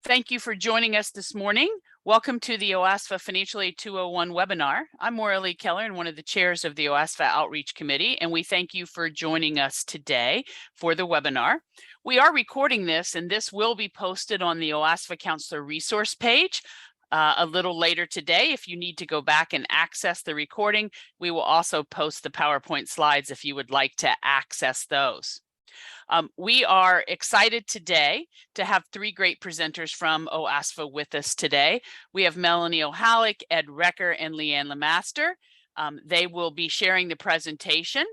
Thank you for joining us this morning. Welcome to the OASFA Financial Aid 201 webinar. I'm Maura Lee Keller and one of the chairs of the OASFA Outreach Committee, and we thank you for joining us today for the webinar. We are recording this, and this will be posted on the OASFA Counselor resource page a little later today. If you need to go back and access the recording, we will also post the PowerPoint slides if you would like to access those. We are excited today to have three great presenters from OASFA with us today. We have Melanie O'Hallock, Ed Recker, and Leanne Lemaster. They will be sharing the presentation.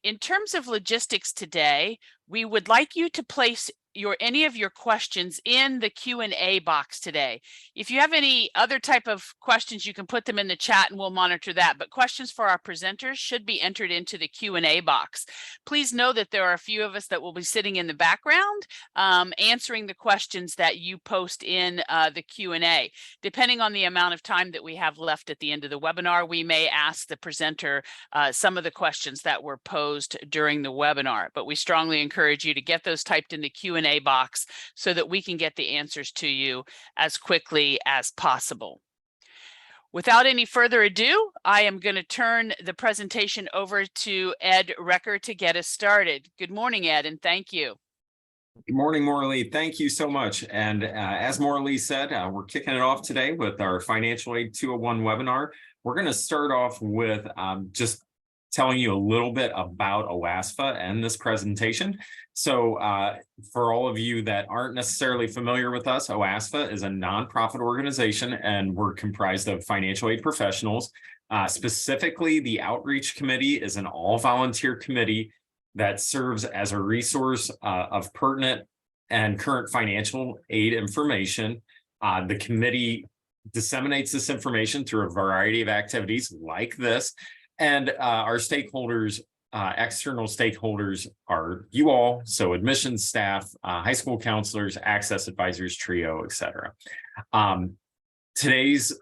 In terms of logistics today, we would like you to place any of your questions in the Q&A box today. If you have any other type of questions, you can put them in the chat and we'll monitor that. But questions for our presenters should be entered into the Q&A box. Please know that there are a few of us that will be sitting in the background answering the questions that you post in the Q&A. Depending on the amount of time that we have left at the end of the webinar, we may ask the presenter some of the questions that were posed during the webinar, but we strongly encourage you to get those typed in the Q&A box so that we can get the answers to you as quickly as possible. Without any further ado, I am going to turn the presentation over to Ed Recker to get us started. Good morning, Ed, and thank you. Good morning, Maura Lee. Thank you so much. And as Maura Lee said, we're kicking it off today with our Financial Aid 201 webinar. We're going to start off with just telling you a little bit about OASFA and this presentation. So for all of you that aren't necessarily familiar with us, OASFA is a nonprofit organization, and we're comprised of financial aid professionals. Specifically, the Outreach Committee is an all-volunteer committee that serves as a resource of pertinent and current financial aid information. The committee disseminates this information through a variety of activities like this. And our stakeholders, external stakeholders are you all, so admissions staff, high school counselors, access advisors, TRIO, etc. Today's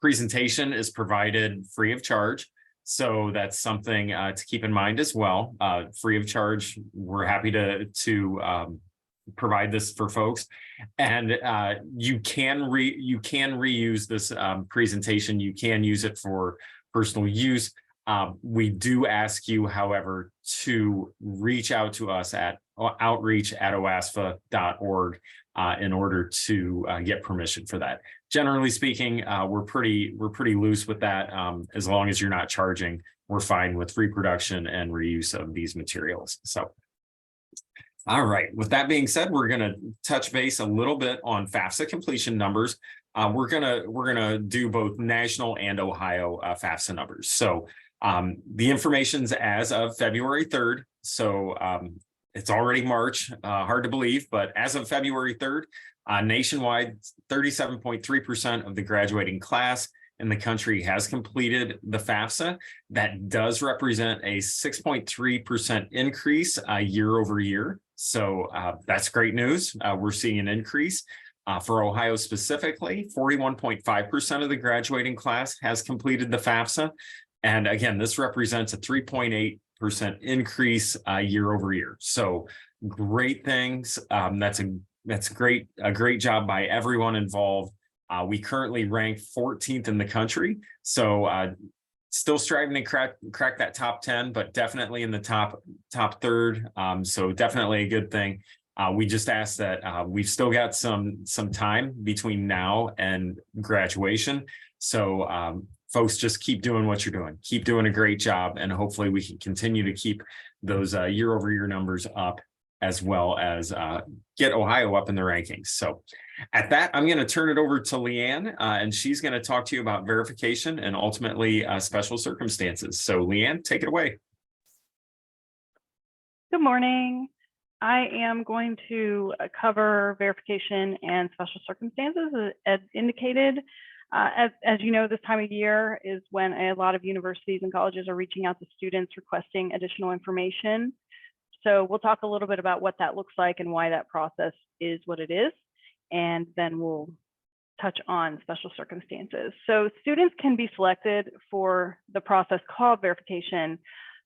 presentation is provided free of charge. So that's something to keep in mind as well. Free of charge, we're happy to provide this for folks, and you can reuse this presentation. You can use it for personal use. We do ask you, however, to reach out to us at outreach@oasfa.org in order to get permission for that. Generally speaking, we're pretty loose with that. As long as you're not charging, we're fine with reproduction and reuse of these materials. So, all right. With that being said, we're going to touch base a little bit on FAFSA completion numbers. We're gonna do both national and Ohio FAFSA numbers. So the information's as of February 3rd. So it's already March, hard to believe, but as of February 3rd, nationwide, 37.3% of the graduating class in the country has completed the FAFSA. That does represent a 6.3% increase year over year. So that's great news. We're seeing an increase. For Ohio specifically, 41.5% of the graduating class has completed the FAFSA. And again, this represents a 3.8% increase year over year. So great things. That's a great job by everyone involved. We currently rank 14th in the country. So still striving to crack that top 10, but definitely in the top third. So definitely a good thing. We just ask that we've still got some time between now and graduation. So folks, just keep doing what you're doing. Keep doing a great job, and hopefully we can continue to keep those year over year numbers up, as well as get Ohio up in the rankings. So at that, I'm going to turn it over to Leanne, and she's going to talk to you about verification and ultimately special circumstances. So Leanne, take it away. Good morning. I am going to cover verification and special circumstances, as indicated. As you know, this time of year is when a lot of universities and colleges are reaching out to students requesting additional information. So we'll talk a little bit about what that looks like and why that process is what it is. And then we'll touch on special circumstances. So students can be selected for the process called verification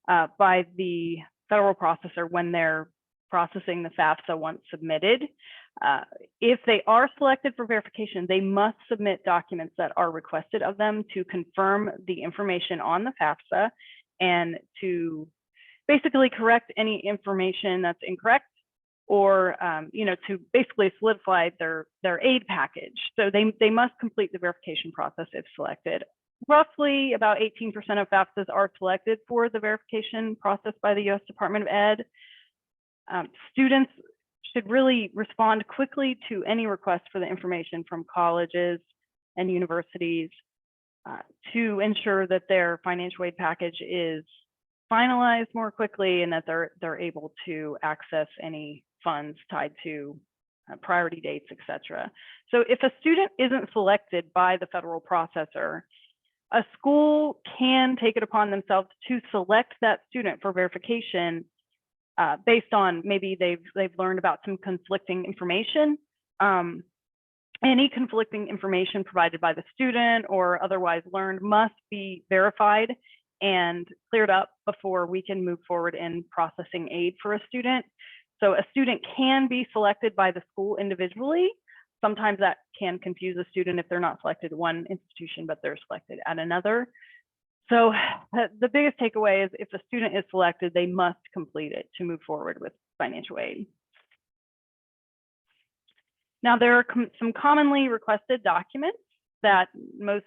by the federal processor when they're processing the FAFSA once submitted. If they are selected for verification, they must submit documents that are requested of them to confirm the information on the FAFSA and to basically correct any information that's incorrect, or to basically solidify their aid package. So they must complete the verification process if selected. Roughly about 18% of FAFSAs are selected for the verification process by the U.S. Department of Ed. Students should really respond quickly to any request for the information from colleges and universities to ensure that their financial aid package is finalized more quickly and that they're able to access any funds tied to priority dates, etc. So if a student isn't selected by the federal processor, a school can take it upon themselves to select that student for verification based on maybe they've learned about some conflicting information. Any conflicting information provided by the student or otherwise learned must be verified and cleared up before we can move forward in processing aid for a student. So a student can be selected by the school individually. Sometimes that can confuse a student if they're not selected at one institution, but they're selected at another. So the biggest takeaway is if a student is selected, they must complete it to move forward with financial aid. Now, there are some commonly requested documents that most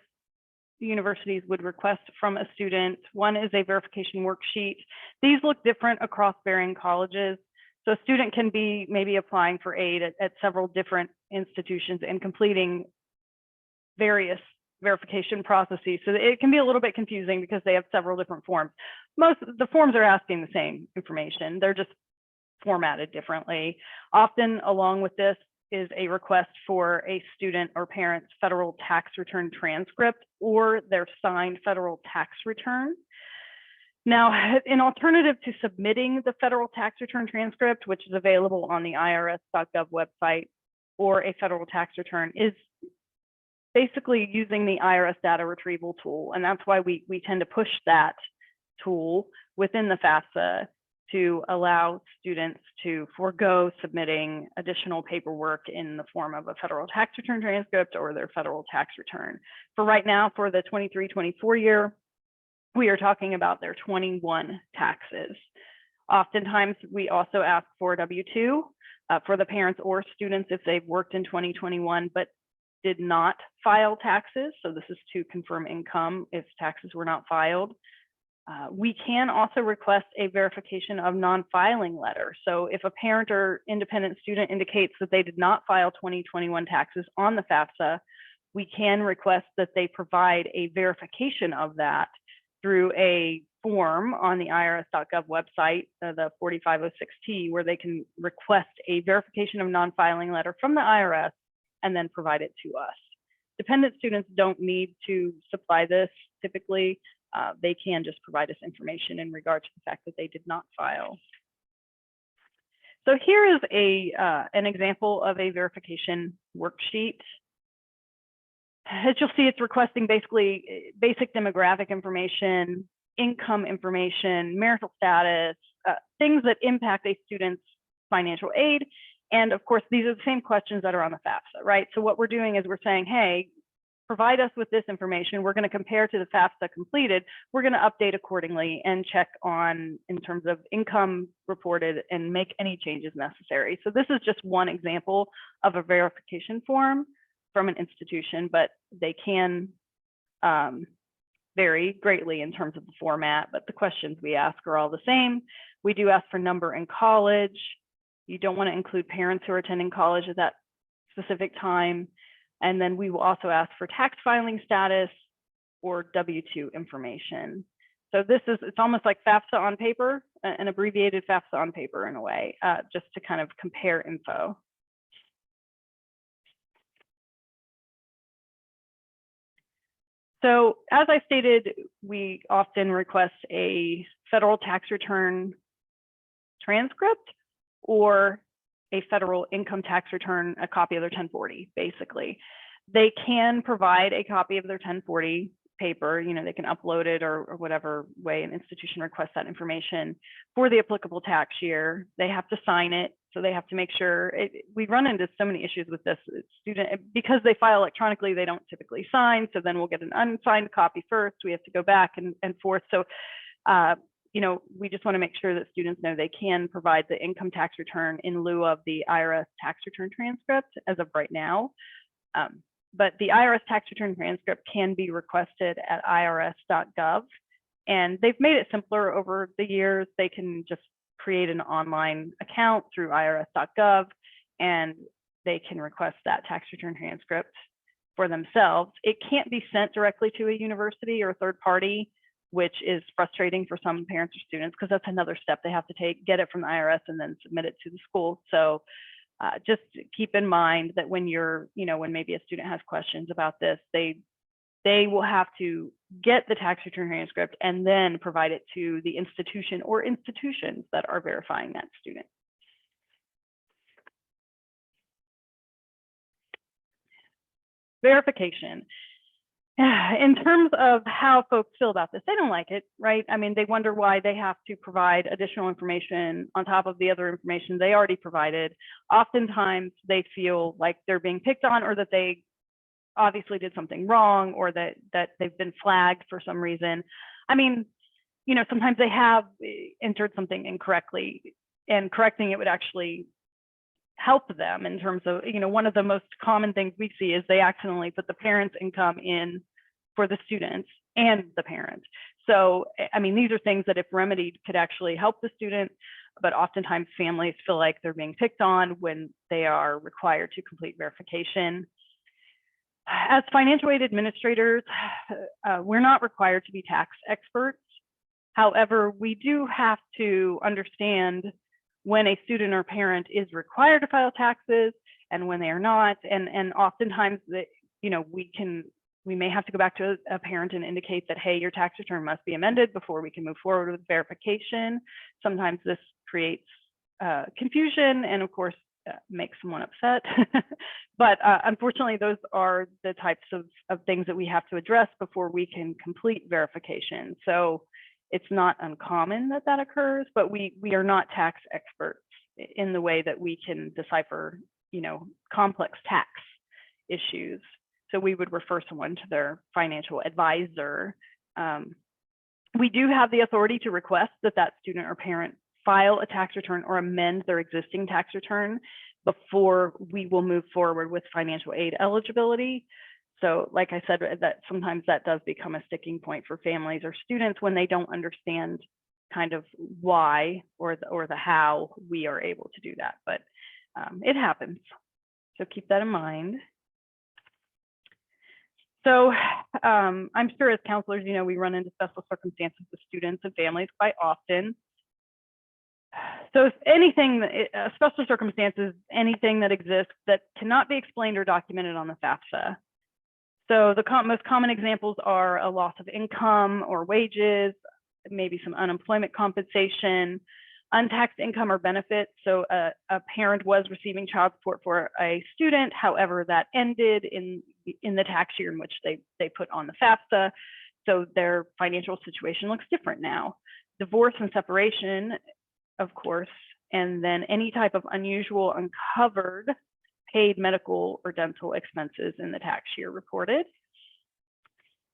universities would request from a student. One is a verification worksheet. These look different across varying colleges. So a student can be maybe applying for aid at several different institutions and completing various verification processes. So it can be a little bit confusing because they have several different forms. Most of the forms are asking the same information. They're just formatted differently. Often along with this is a request for a student or parent's federal tax return transcript or their signed federal tax return. Now, an alternative to submitting the federal tax return transcript, which is available on the irs.gov website, or a federal tax return, is basically using the IRS data retrieval tool. And that's why we tend to push that tool within the FAFSA to allow students to forego submitting additional paperwork in the form of a federal tax return transcript or their federal tax return. For right now, for the 23-24 year, we are talking about their 21 taxes. Oftentimes, we also ask for W-2 for the parents or students if they've worked in 2021 but did not file taxes. So this is to confirm income if taxes were not filed. We can also request a verification of non-filing letter. So if a parent or independent student indicates that they did not file 2021 taxes on the FAFSA, we can request that they provide a verification of that through a form on the irs.gov website, the 4506T, where they can request a verification of non-filing letter from the IRS and then provide it to us. Dependent students don't need to supply this typically. They can just provide us information in regard to the fact that they did not file. So here is an example of a verification worksheet. As you'll see, it's requesting basically basic demographic information, income information, marital status, things that impact a student's financial aid. And of course, these are the same questions that are on the FAFSA, right? So what we're doing is we're saying, hey, provide us with this information. We're going to compare to the FAFSA completed. We're going to update accordingly and check on in terms of income reported and make any changes necessary. So this is just one example of a verification form from an institution, but they can vary greatly in terms of the format, but the questions we ask are all the same. We do ask for number in college. You don't want to include parents who are attending college at that specific time. And then we will also ask for tax filing status or W-2 information. So this is, it's almost like FAFSA on paper, an abbreviated FAFSA on paper in a way, just to kind of compare info. So as I stated, we often request a federal tax return transcript or a federal income tax return, a copy of their 1040, basically. They can provide a copy of their 1040 paper, they can upload it or whatever way an institution requests that information for the applicable tax year. They have to sign it. So they have to make sure we run into so many issues with this student because they file electronically, they don't typically sign. So then we'll get an unsigned copy first. We have to go back and forth. So, we just want to make sure that students know they can provide the income tax return in lieu of the IRS tax return transcript as of right now. But the IRS tax return transcript can be requested at irs.gov. And they've made it simpler over the years. They can just create an online account through irs.gov, and they can request that tax return transcript for themselves. It can't be sent directly to a university or a third party, which is frustrating for some parents or students because that's another step they have to take, get it from the IRS and then submit it to the school. So just keep in mind that when when maybe a student has questions about this, they will have to get the tax return transcript and then provide it to the institution or institutions that are verifying that student. Verification. In terms of how folks feel about this, they don't like it, right? I mean, they wonder why they have to provide additional information on top of the other information they already provided. Oftentimes they feel like they're being picked on, or that they obviously did something wrong, or that they've been flagged for some reason. I mean, sometimes they have entered something incorrectly, and correcting it would actually help them in terms of, one of the most common things we see is they accidentally put the parent's income in for the students and the parent. So, I mean, these are things that if remedied could actually help the student, but oftentimes families feel like they're being picked on when they are required to complete verification. As financial aid administrators, we're not required to be tax experts. However, we do have to understand when a student or parent is required to file taxes and when they are not. And oftentimes we may have to go back to a parent and indicate that, hey, your tax return must be amended before we can move forward with verification. Sometimes this creates confusion and of course makes someone upset. But unfortunately, those are the types of things that we have to address before we can complete verification. So it's not uncommon that occurs, but we are not tax experts in the way that we can decipher, complex tax issues. So we would refer someone to their financial advisor. We do have the authority to request that student or parent file a tax return or amend their existing tax return before we will move forward with financial aid eligibility. So like I said, that sometimes that does become a sticking point for families or students when they don't understand kind of why or the how we are able to do that, but it happens. So keep that in mind. So I'm sure as counselors, we run into special circumstances with students and families quite often. So if anything, special circumstances, anything that exists that cannot be explained or documented on the FAFSA. So the most common examples are a loss of income or wages, maybe some unemployment compensation, untaxed income or benefits. So a parent was receiving child support for a student, however, that ended in the tax year in which they put on the FAFSA. So their financial situation looks different now. Divorce and separation, of course, and then any type of unusual uncovered paid medical or dental expenses in the tax year reported.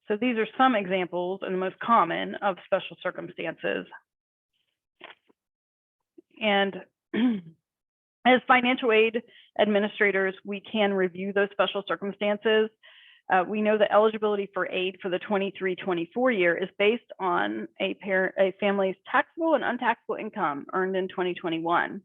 So these are some examples and the most common of special circumstances. And as financial aid administrators, we can review those special circumstances. We know that eligibility for aid for the 23-24 year is based on a family's taxable and untaxable income earned in 2021.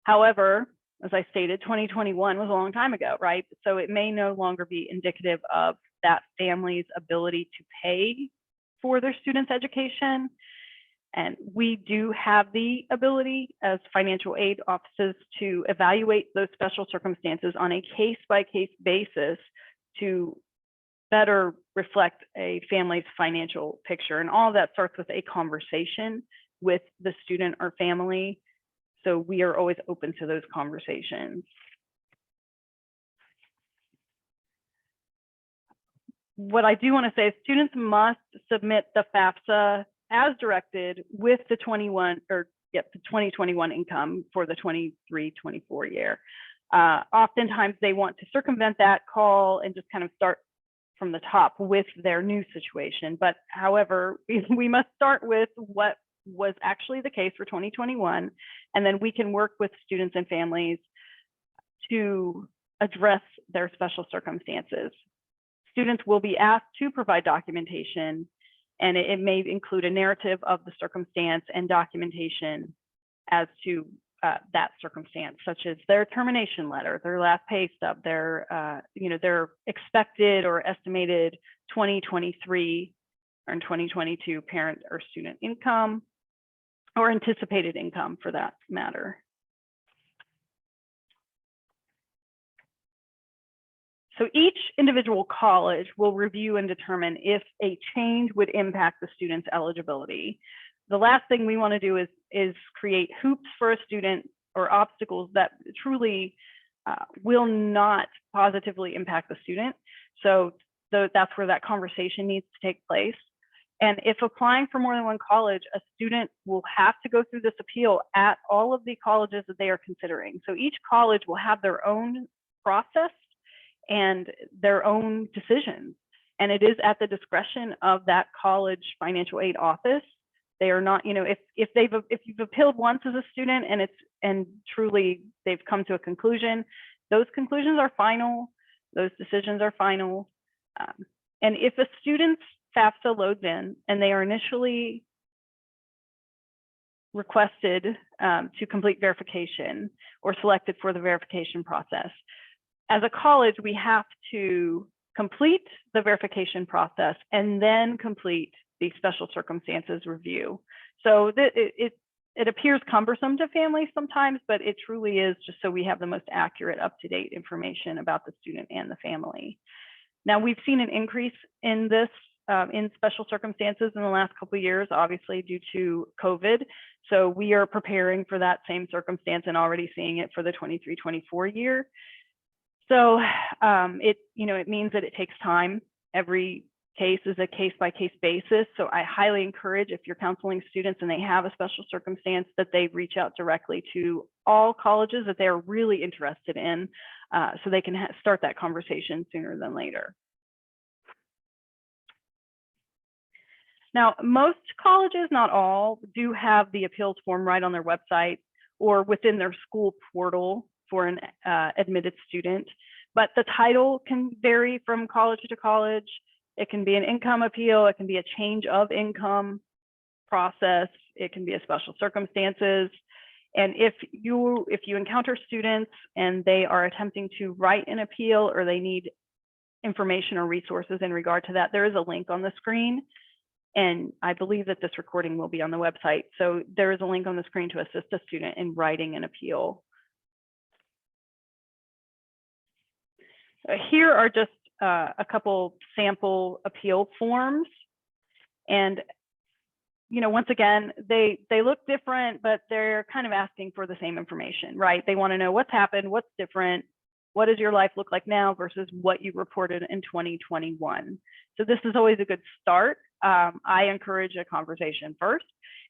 However, as I stated, 2021 was a long time ago, right? So it may no longer be indicative of that family's ability to pay for their students' education. And we do have the ability as financial aid offices to evaluate those special circumstances on a case-by-case basis to better reflect a family's financial picture. And all of that starts with a conversation with the student or family. So we are always open to those conversations. what I do want to say is students must submit the FAFSA as directed with the 2021 income for the 23-24 year. Oftentimes they want to circumvent that call and just kind of start from the top with their new situation. But however, we must start with what was actually the case for 2021, and then we can work with students and families to address their special circumstances. Students will be asked to provide documentation, and it may include a narrative of the circumstance and documentation as to that circumstance, such as their termination letter, their last pay stub, their expected or estimated 2023 or 2022 parent or student income, or anticipated income for that matter. So each individual college will review and determine if a change would impact the student's eligibility. The last thing we want to do is create hoops for a student or obstacles that truly will not positively impact the student. So that's where that conversation needs to take place. And if applying for more than one college, a student will have to go through this appeal at all of the colleges that they are considering. So each college will have their own process and their own decisions. And it is at the discretion of that college financial aid office. They are not, if you've appealed once as a student and truly they've come to a conclusion, those conclusions are final, those decisions are final. And if a student's FAFSA loads in and they are initially requested to complete verification or selected for the verification process, as a college, we have to complete the verification process and then complete the special circumstances review. So it appears cumbersome to families sometimes, but it truly is just so we have the most accurate, up-to-date information about the student and the family. Now, we've seen an increase in this in special circumstances in the last couple of years, obviously due to COVID. So we are preparing for that same circumstance and already seeing it for the 23-24 year. So it means that it takes time. Every case is a case-by-case basis. So I highly encourage, if you're counseling students and they have a special circumstance, that they reach out directly to all colleges that they're really interested in, so they can start that conversation sooner than later. Now, most colleges, not all, do have the appeals form right on their website or within their school portal for an admitted student, but the title can vary from college to college. It can be an income appeal, it can be a change of income process, it can be a special circumstances. And if you encounter students and they are attempting to write an appeal or they need information or resources in regard to that, there is a link on the screen. And I believe that this recording will be on the website. So there is a link on the screen to assist a student in writing an appeal. Here are just a couple sample appeal forms. And, once again, they look different, but they're kind of asking for the same information, right? They want to know what's happened, what's different, what does your life look like now versus what you reported in 2021. So this is always a good start. I encourage a conversation first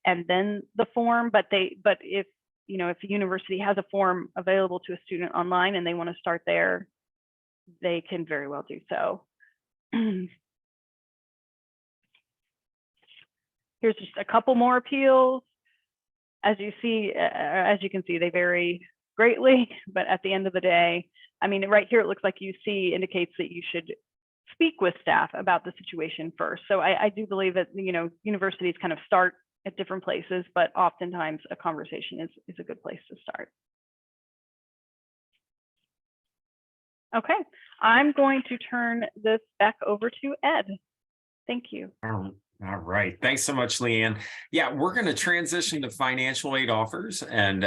and then the form, but if a university has a form available to a student online and they want to start there, they can very well do so. Here's just a couple more appeals. As you can see, they vary greatly, but at the end of the day, right here, it looks like UC indicates that you should speak with staff about the situation first. So I do believe that, universities kind of start at different places, but oftentimes a conversation is a good place to start. Okay, I'm going to turn this back over to Ed. Thank you. All right. Thanks so much, Leanne. Yeah, we're going to transition to financial aid offers and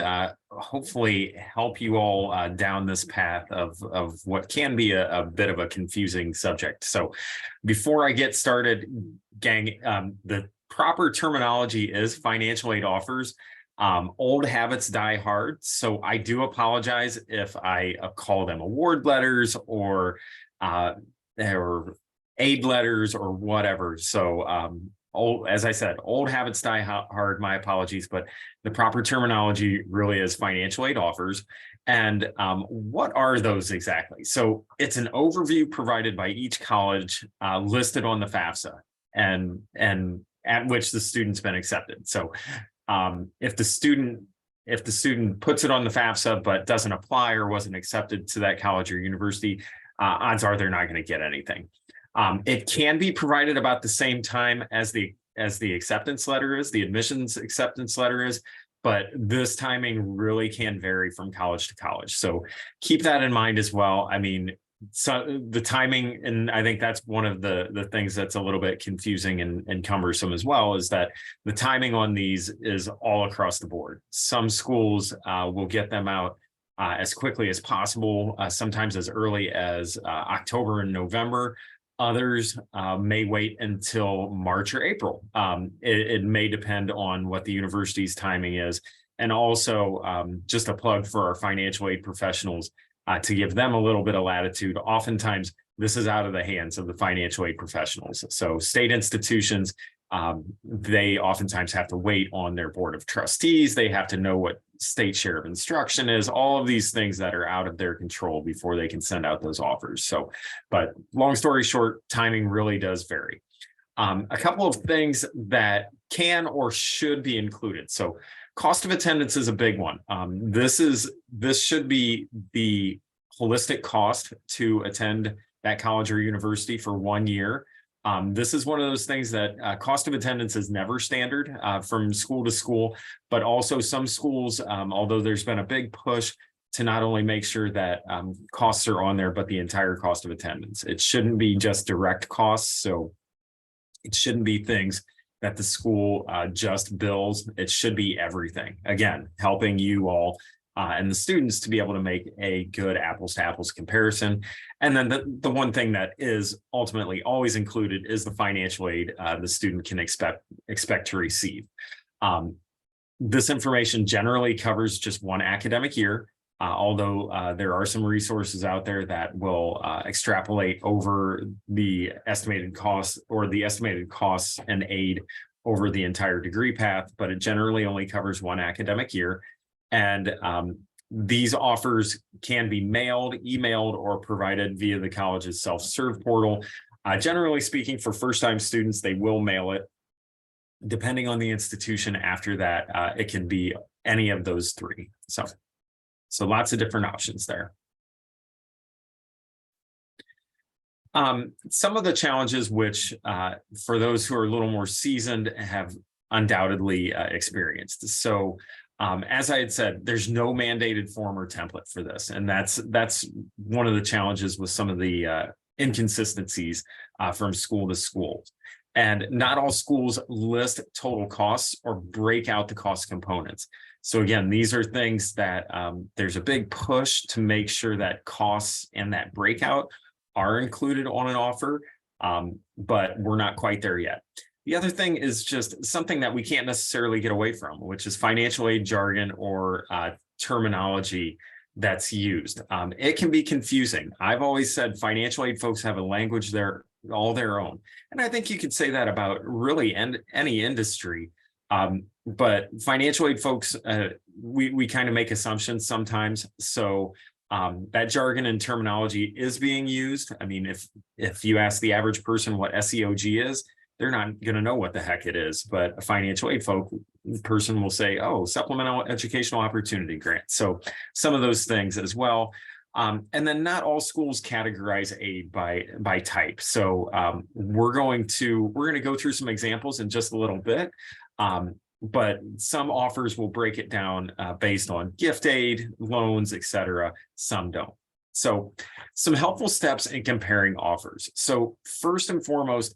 hopefully help you all down this path of what can be a bit of a confusing subject. So before I get started, gang, the proper terminology is financial aid offers. Old habits die hard. So I do apologize if I call them award letters or aid letters or whatever. So as I said, old habits die hard, my apologies, but the proper terminology really is financial aid offers. And what are those exactly? So it's an overview provided by each college listed on the FAFSA and at which the student's been accepted. So if the student puts it on the FAFSA but doesn't apply or wasn't accepted to that college or university, odds are they're not going to get anything. It can be provided about the same time as the acceptance letter is, the admissions acceptance letter is, but this timing really can vary from college to college. So keep that in mind as well. I mean, so the timing, and I think that's one of the things that's a little bit confusing and cumbersome as well, is that the timing on these is all across the board. Some schools will get them out as quickly as possible, sometimes as early as October and November. Others may wait until March or April. It may depend on what the university's timing is. And also just a plug for our financial aid professionals to give them a little bit of latitude. Oftentimes, this is out of the hands of the financial aid professionals. So state institutions, they oftentimes have to wait on their board of trustees. They have to know what state share of instruction is, all of these things that are out of their control before they can send out those offers. So, but long story short, timing really does vary. A couple of things that can or should be included. So cost of attendance is a big one. This should be the holistic cost to attend that college or university for 1 year. This is one of those things that cost of attendance is never standard from school to school, but also some schools, although there's been a big push to not only make sure that costs are on there, but the entire cost of attendance. It shouldn't be just direct costs. So it shouldn't be things that the school just bills. It should be everything. Again, helping you all and the students to be able to make a good apples to apples comparison. And then the one thing that is ultimately always included is the financial aid the student can expect to receive. This information generally covers just one academic year, although there are some resources out there that will extrapolate over the estimated costs or the estimated costs and aid over the entire degree path, but it generally only covers one academic year. And these offers can be mailed, emailed, or provided via the college's self-serve portal. Generally speaking, for first-time students, they will mail it. Depending on the institution after that, it can be any of those three. So lots of different options there. Some of the challenges which, for those who are a little more seasoned, have undoubtedly experienced. So as I had said, there's no mandated form or template for this. And that's one of the challenges with some of the inconsistencies from school to school. And not all schools list total costs or break out the cost components. So again, these are things that there's a big push to make sure that costs and that breakout are included on an offer, but we're not quite there yet. The other thing is just something that we can't necessarily get away from, which is financial aid jargon or terminology that's used. It can be confusing. I've always said financial aid folks have a language there all their own. And I think you could say that about really any industry. But financial aid folks, we kind of make assumptions sometimes. So that jargon and terminology is being used. I mean, if you ask the average person what SEOG is, they're not going to know what the heck it is, but a financial aid person will say, oh, supplemental educational opportunity grant. So some of those things as well. And then not all schools categorize aid by type. So we're going to go through some examples in just a little bit. But some offers will break it down based on gift aid, loans, etc. Some don't. So some helpful steps in comparing offers. So first and foremost,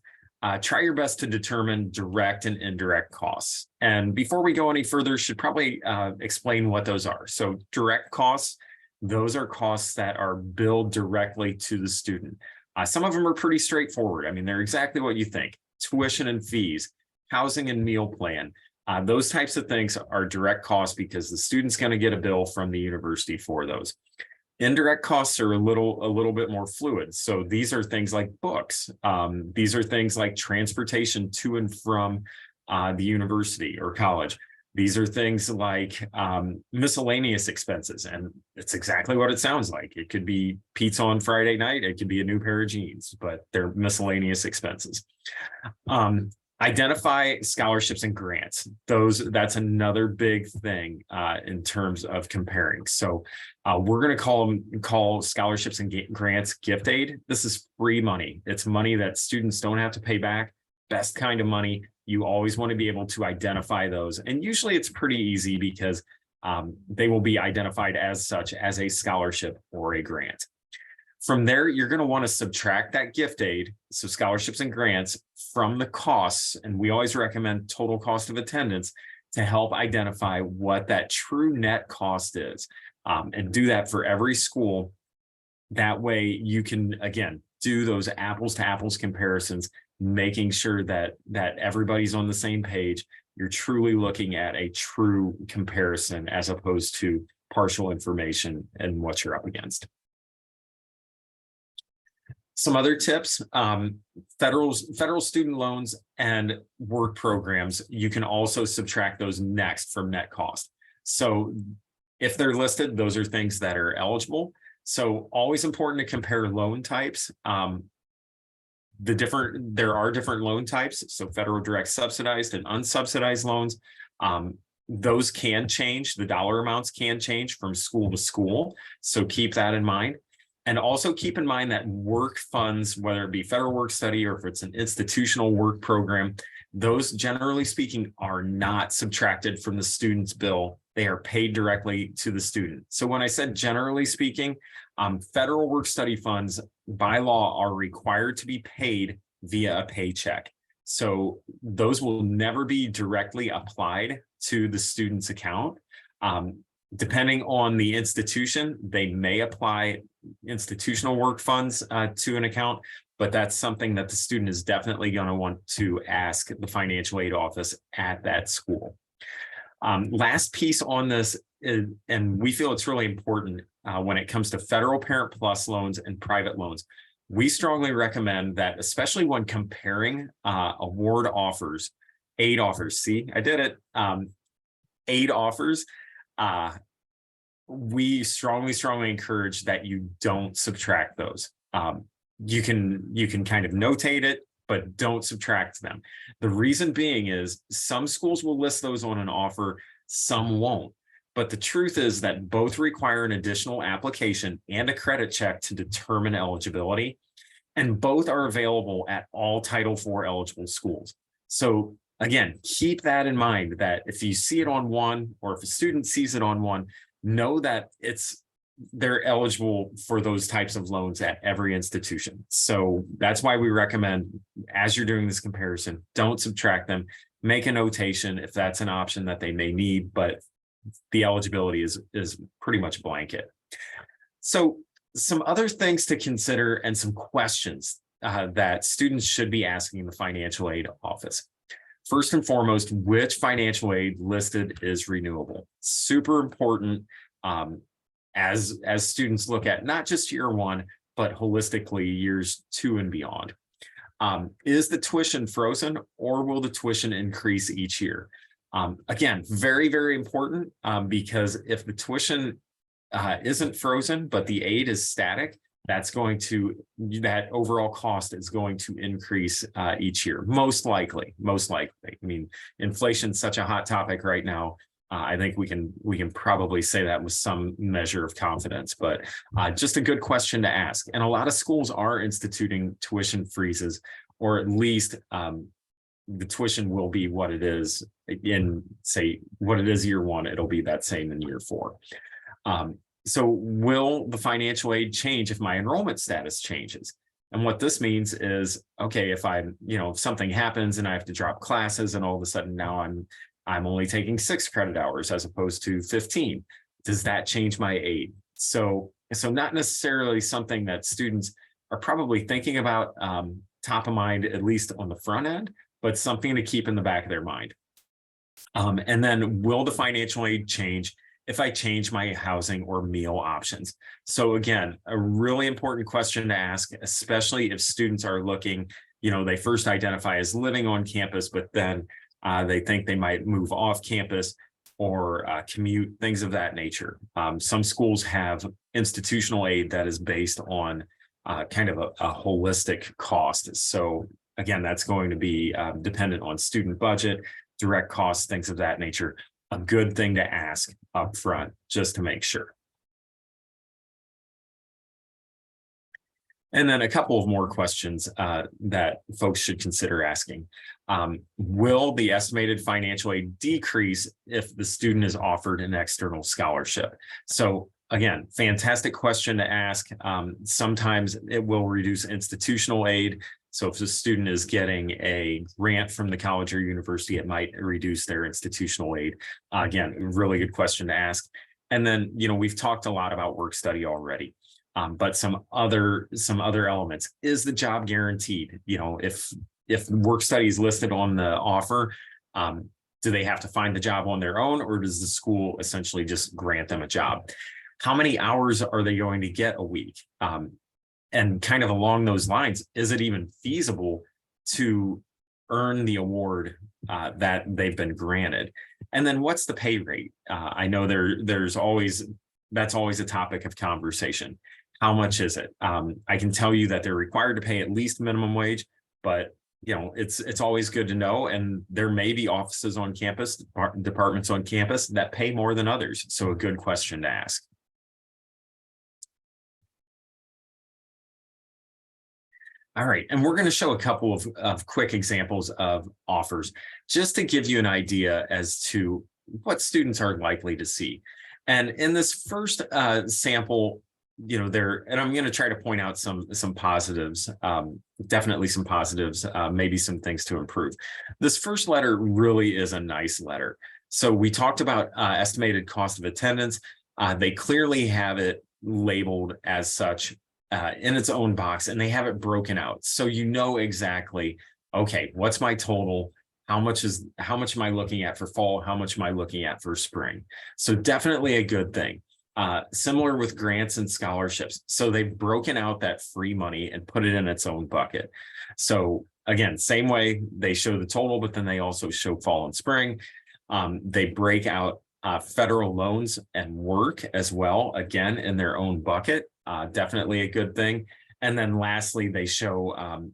try your best to determine direct and indirect costs. And before we go any further, should probably explain what those are. So direct costs, those are costs that are billed directly to the student. Some of them are pretty straightforward. I mean, they're exactly what you think. Tuition and fees, housing and meal plan. Those types of things are direct costs because the student's going to get a bill from the university for those. Indirect costs are a little bit more fluid. So these are things like books. These are things like transportation to and from the university or college. These are things like miscellaneous expenses. And it's exactly what it sounds like. It could be pizza on Friday night. It could be a new pair of jeans, but they're miscellaneous expenses. Identify scholarships and grants. That's another big thing in terms of comparing. So we're going to call scholarships and grants gift aid. This is free money. It's money that students don't have to pay back. Best kind of money. You always want to be able to identify those. And usually it's pretty easy because they will be identified as such as a scholarship or a grant. From there, you're going to want to subtract that gift aid, so scholarships and grants, from the costs. And we always recommend total cost of attendance to help identify what that true net cost is, and do that for every school. That way you can, again, do those apples to apples comparisons, making sure that everybody's on the same page. You're truly looking at a true comparison as opposed to partial information and what you're up against. Some other tips, federal student loans and work programs, you can also subtract those next from net cost. So if they're listed, those are things that are eligible. So always important to compare loan types. There are different loan types. So federal direct subsidized and unsubsidized loans. Those can change. The dollar amounts can change from school to school. So keep that in mind. And also keep in mind that work funds, whether it be federal work study or if it's an institutional work program, those generally speaking are not subtracted from the student's bill. They are paid directly to the student. So when I said generally speaking, federal work study funds by law are required to be paid via a paycheck. So those will never be directly applied to the student's account. Depending on the institution, they may apply institutional work funds to an account, but that's something that the student is definitely going to want to ask the financial aid office at that school. Last piece on this is, and we feel it's really important when it comes to federal Parent Plus loans and private loans. We strongly recommend that, especially when comparing award offers, aid offers. See, I did it. Aid offers. We strongly encourage that you don't subtract those. You can kind of notate it, but don't subtract them. The reason being is some schools will list those on an offer, some won't. But the truth is that both require an additional application and a credit check to determine eligibility, and both are available at all Title IV eligible schools. So again, keep that in mind, that if you see it on one, or if a student sees it on one, know that they're eligible for those types of loans at every institution. So that's why we recommend, as you're doing this comparison, don't subtract them. Make a notation if that's an option that they may need, but the eligibility is pretty much blanket. So some other things to consider and some questions that students should be asking the financial aid office. First and foremost, which financial aid listed is renewable? Super important as students look at not just year one, but holistically years 2 and beyond. Is the tuition frozen, or will the tuition increase each year? Again, very important, because if the tuition isn't frozen, but the aid is static, that overall cost is going to increase each year, most likely. I mean, inflation's such a hot topic right now. I think we can probably say that with some measure of confidence, but just a good question to ask. And a lot of schools are instituting tuition freezes, or at least the tuition will be what it is in, say, what it is year one, it'll be that same in year 4. So will the financial aid change if my enrollment status changes? And what this means is, okay, if if something happens and I have to drop classes and all of a sudden now I'm only taking 6 credit hours as opposed to 15, does that change my aid? So not necessarily something that students are probably thinking about top of mind, at least on the front end, but something to keep in the back of their mind. And then will the financial aid change if I change my housing or meal options? So again, a really important question to ask, especially if students are looking, they first identify as living on campus, but then they think they might move off campus or commute, things of that nature. Some schools have institutional aid that is based on kind of a holistic cost. So again, that's going to be dependent on student budget, direct costs, things of that nature. A good thing to ask up front just to make sure. And then a couple of more questions that folks should consider asking. Will the estimated financial aid decrease if the student is offered an external scholarship? So again, fantastic question to ask. Sometimes it will reduce institutional aid. So if the student is getting a grant from the college or university, it might reduce their institutional aid. Again, really good question to ask. And then, we've talked a lot about work study already. But some other elements. Is the job guaranteed? If work study is listed on the offer, do they have to find the job on their own, or does the school essentially just grant them a job? How many hours are they going to get a week? And kind of along those lines, is it even feasible to earn the award that they've been granted? And then what's the pay rate? I know that's always a topic of conversation. How much is it? I can tell you that they're required to pay at least minimum wage, but it's always good to know. And there may be offices on campus, departments on campus that pay more than others. So a good question to ask. All right, and we're going to show a couple of quick examples of offers just to give you an idea as to what students are likely to see. And in this first sample, and I'm going to try to point out some positives, definitely some positives, maybe some things to improve. This first letter really is a nice letter. So we talked about estimated cost of attendance. They clearly have it labeled as such in its own box, and they have it broken out. So exactly, okay, what's my total? How much am I looking at for fall? How much am I looking at for spring? So definitely a good thing. Similar with grants and scholarships. So they've broken out that free money and put it in its own bucket. So again, same way they show the total, but then they also show fall and spring. They break out federal loans and work as well, again, in their own bucket. Definitely a good thing. And then lastly, they show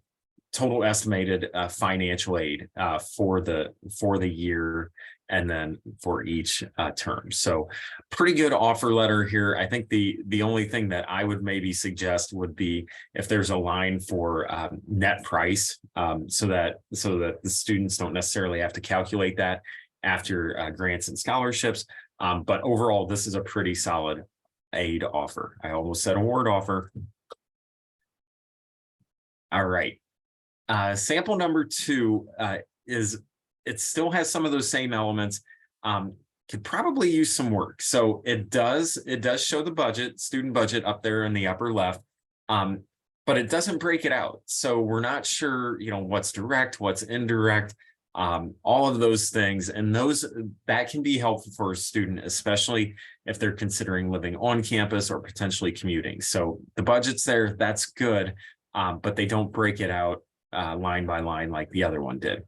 total estimated financial aid for the year and then for each term. So pretty good offer letter here. I think the only thing that I would maybe suggest would be if there's a line for net price, so that the students don't necessarily have to calculate that after grants and scholarships. But overall, this is a pretty solid aid offer. I almost said award offer. All right. Sample number 2 it still has some of those same elements. Could probably use some work. So it does show the student budget up there in the upper left, but it doesn't break it out. So we're not sure, what's direct, what's indirect, all of those things. And that can be helpful for a student, especially if they're considering living on campus or potentially commuting. So the budget's there, that's good, but they don't break it out line by line like the other one did.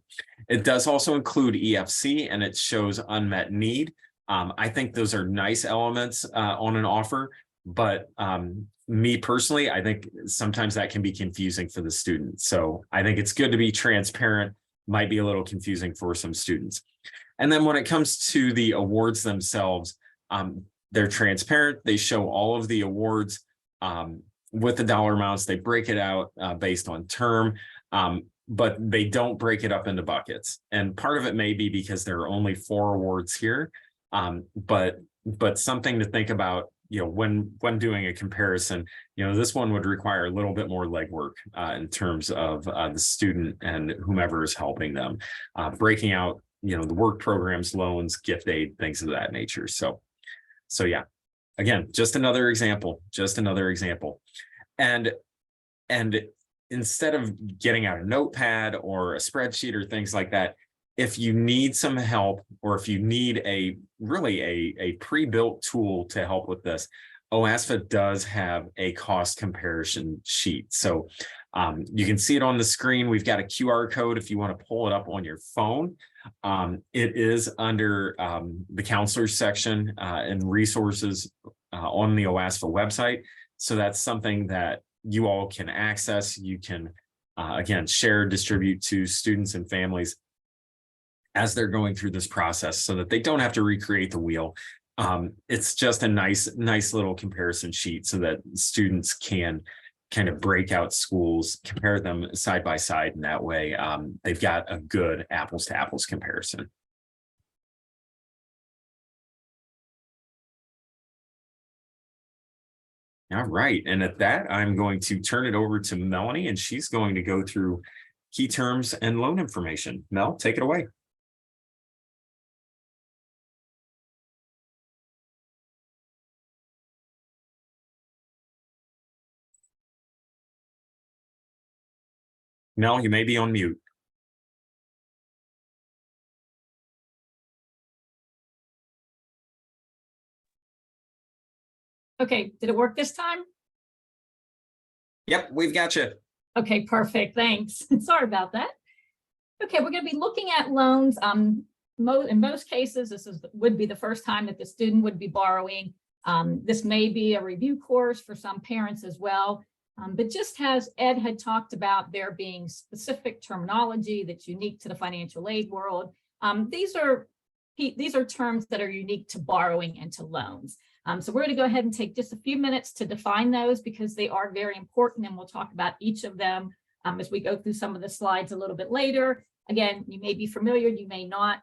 It does also include EFC, and it shows unmet need. I think those are nice elements on an offer, but me personally, I think sometimes that can be confusing for the student. So I think it's good to be transparent, might be a little confusing for some students. And then when it comes to the awards themselves, they're transparent. They show all of the awards with the dollar amounts. They break it out based on term. But they don't break it up into buckets. And part of it may be because there are only 4 awards here. But something to think about, when doing a comparison, this one would require a little bit more legwork in terms of the student and whomever is helping them, breaking out, the work programs, loans, gift aid, things of that nature. So yeah, again, just another example. And instead of getting out a notepad or a spreadsheet or things like that, if you need some help, or if you need a pre-built tool to help with this, OASFA does have a cost comparison sheet. So you can see it on the screen. We've got a QR code if you want to pull it up on your phone. It is under the counselors section and resources on the OASFA website. So that's something that you all can access. You can, again, share, distribute to students and families as they're going through this process so that they don't have to recreate the wheel. It's just a nice little comparison sheet so that students can kind of break out schools, compare them side by side, and that way they've got a good apples to apples comparison. All right, and at that, I'm going to turn it over to Melanie, and she's going to go through key terms and loan information. Mel, take it away. Mel, you may be on mute. Okay, did it work this time? Yep, we've got you. Okay, perfect, thanks. Sorry about that. Okay, we're going to be looking at loans. In most cases, would be the first time that the student would be borrowing. This may be a review course for some parents as well. But just as Ed had talked about, there being specific terminology that's unique to the financial aid world, these are terms that are unique to borrowing and to loans. So we're going to go ahead and take just a few minutes to define those because they are very important, and we'll talk about each of them as we go through some of the slides a little bit later. Again, you may be familiar, you may not.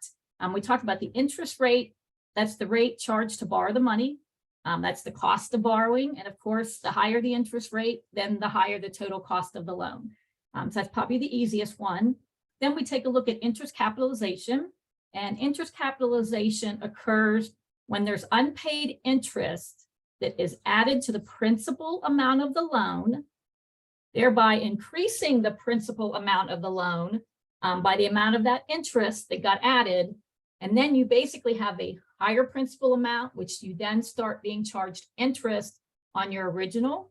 We talked about the interest rate. That's the rate charged to borrow the money. That's the cost of borrowing. And of course, the higher the interest rate, then the higher the total cost of the loan. So that's probably the easiest one. Then we take a look at interest capitalization. And interest capitalization occurs when there's unpaid interest that is added to the principal amount of the loan, thereby increasing the principal amount of the loan by the amount of that interest that got added. And then you basically have a higher principal amount, which you then start being charged interest on your original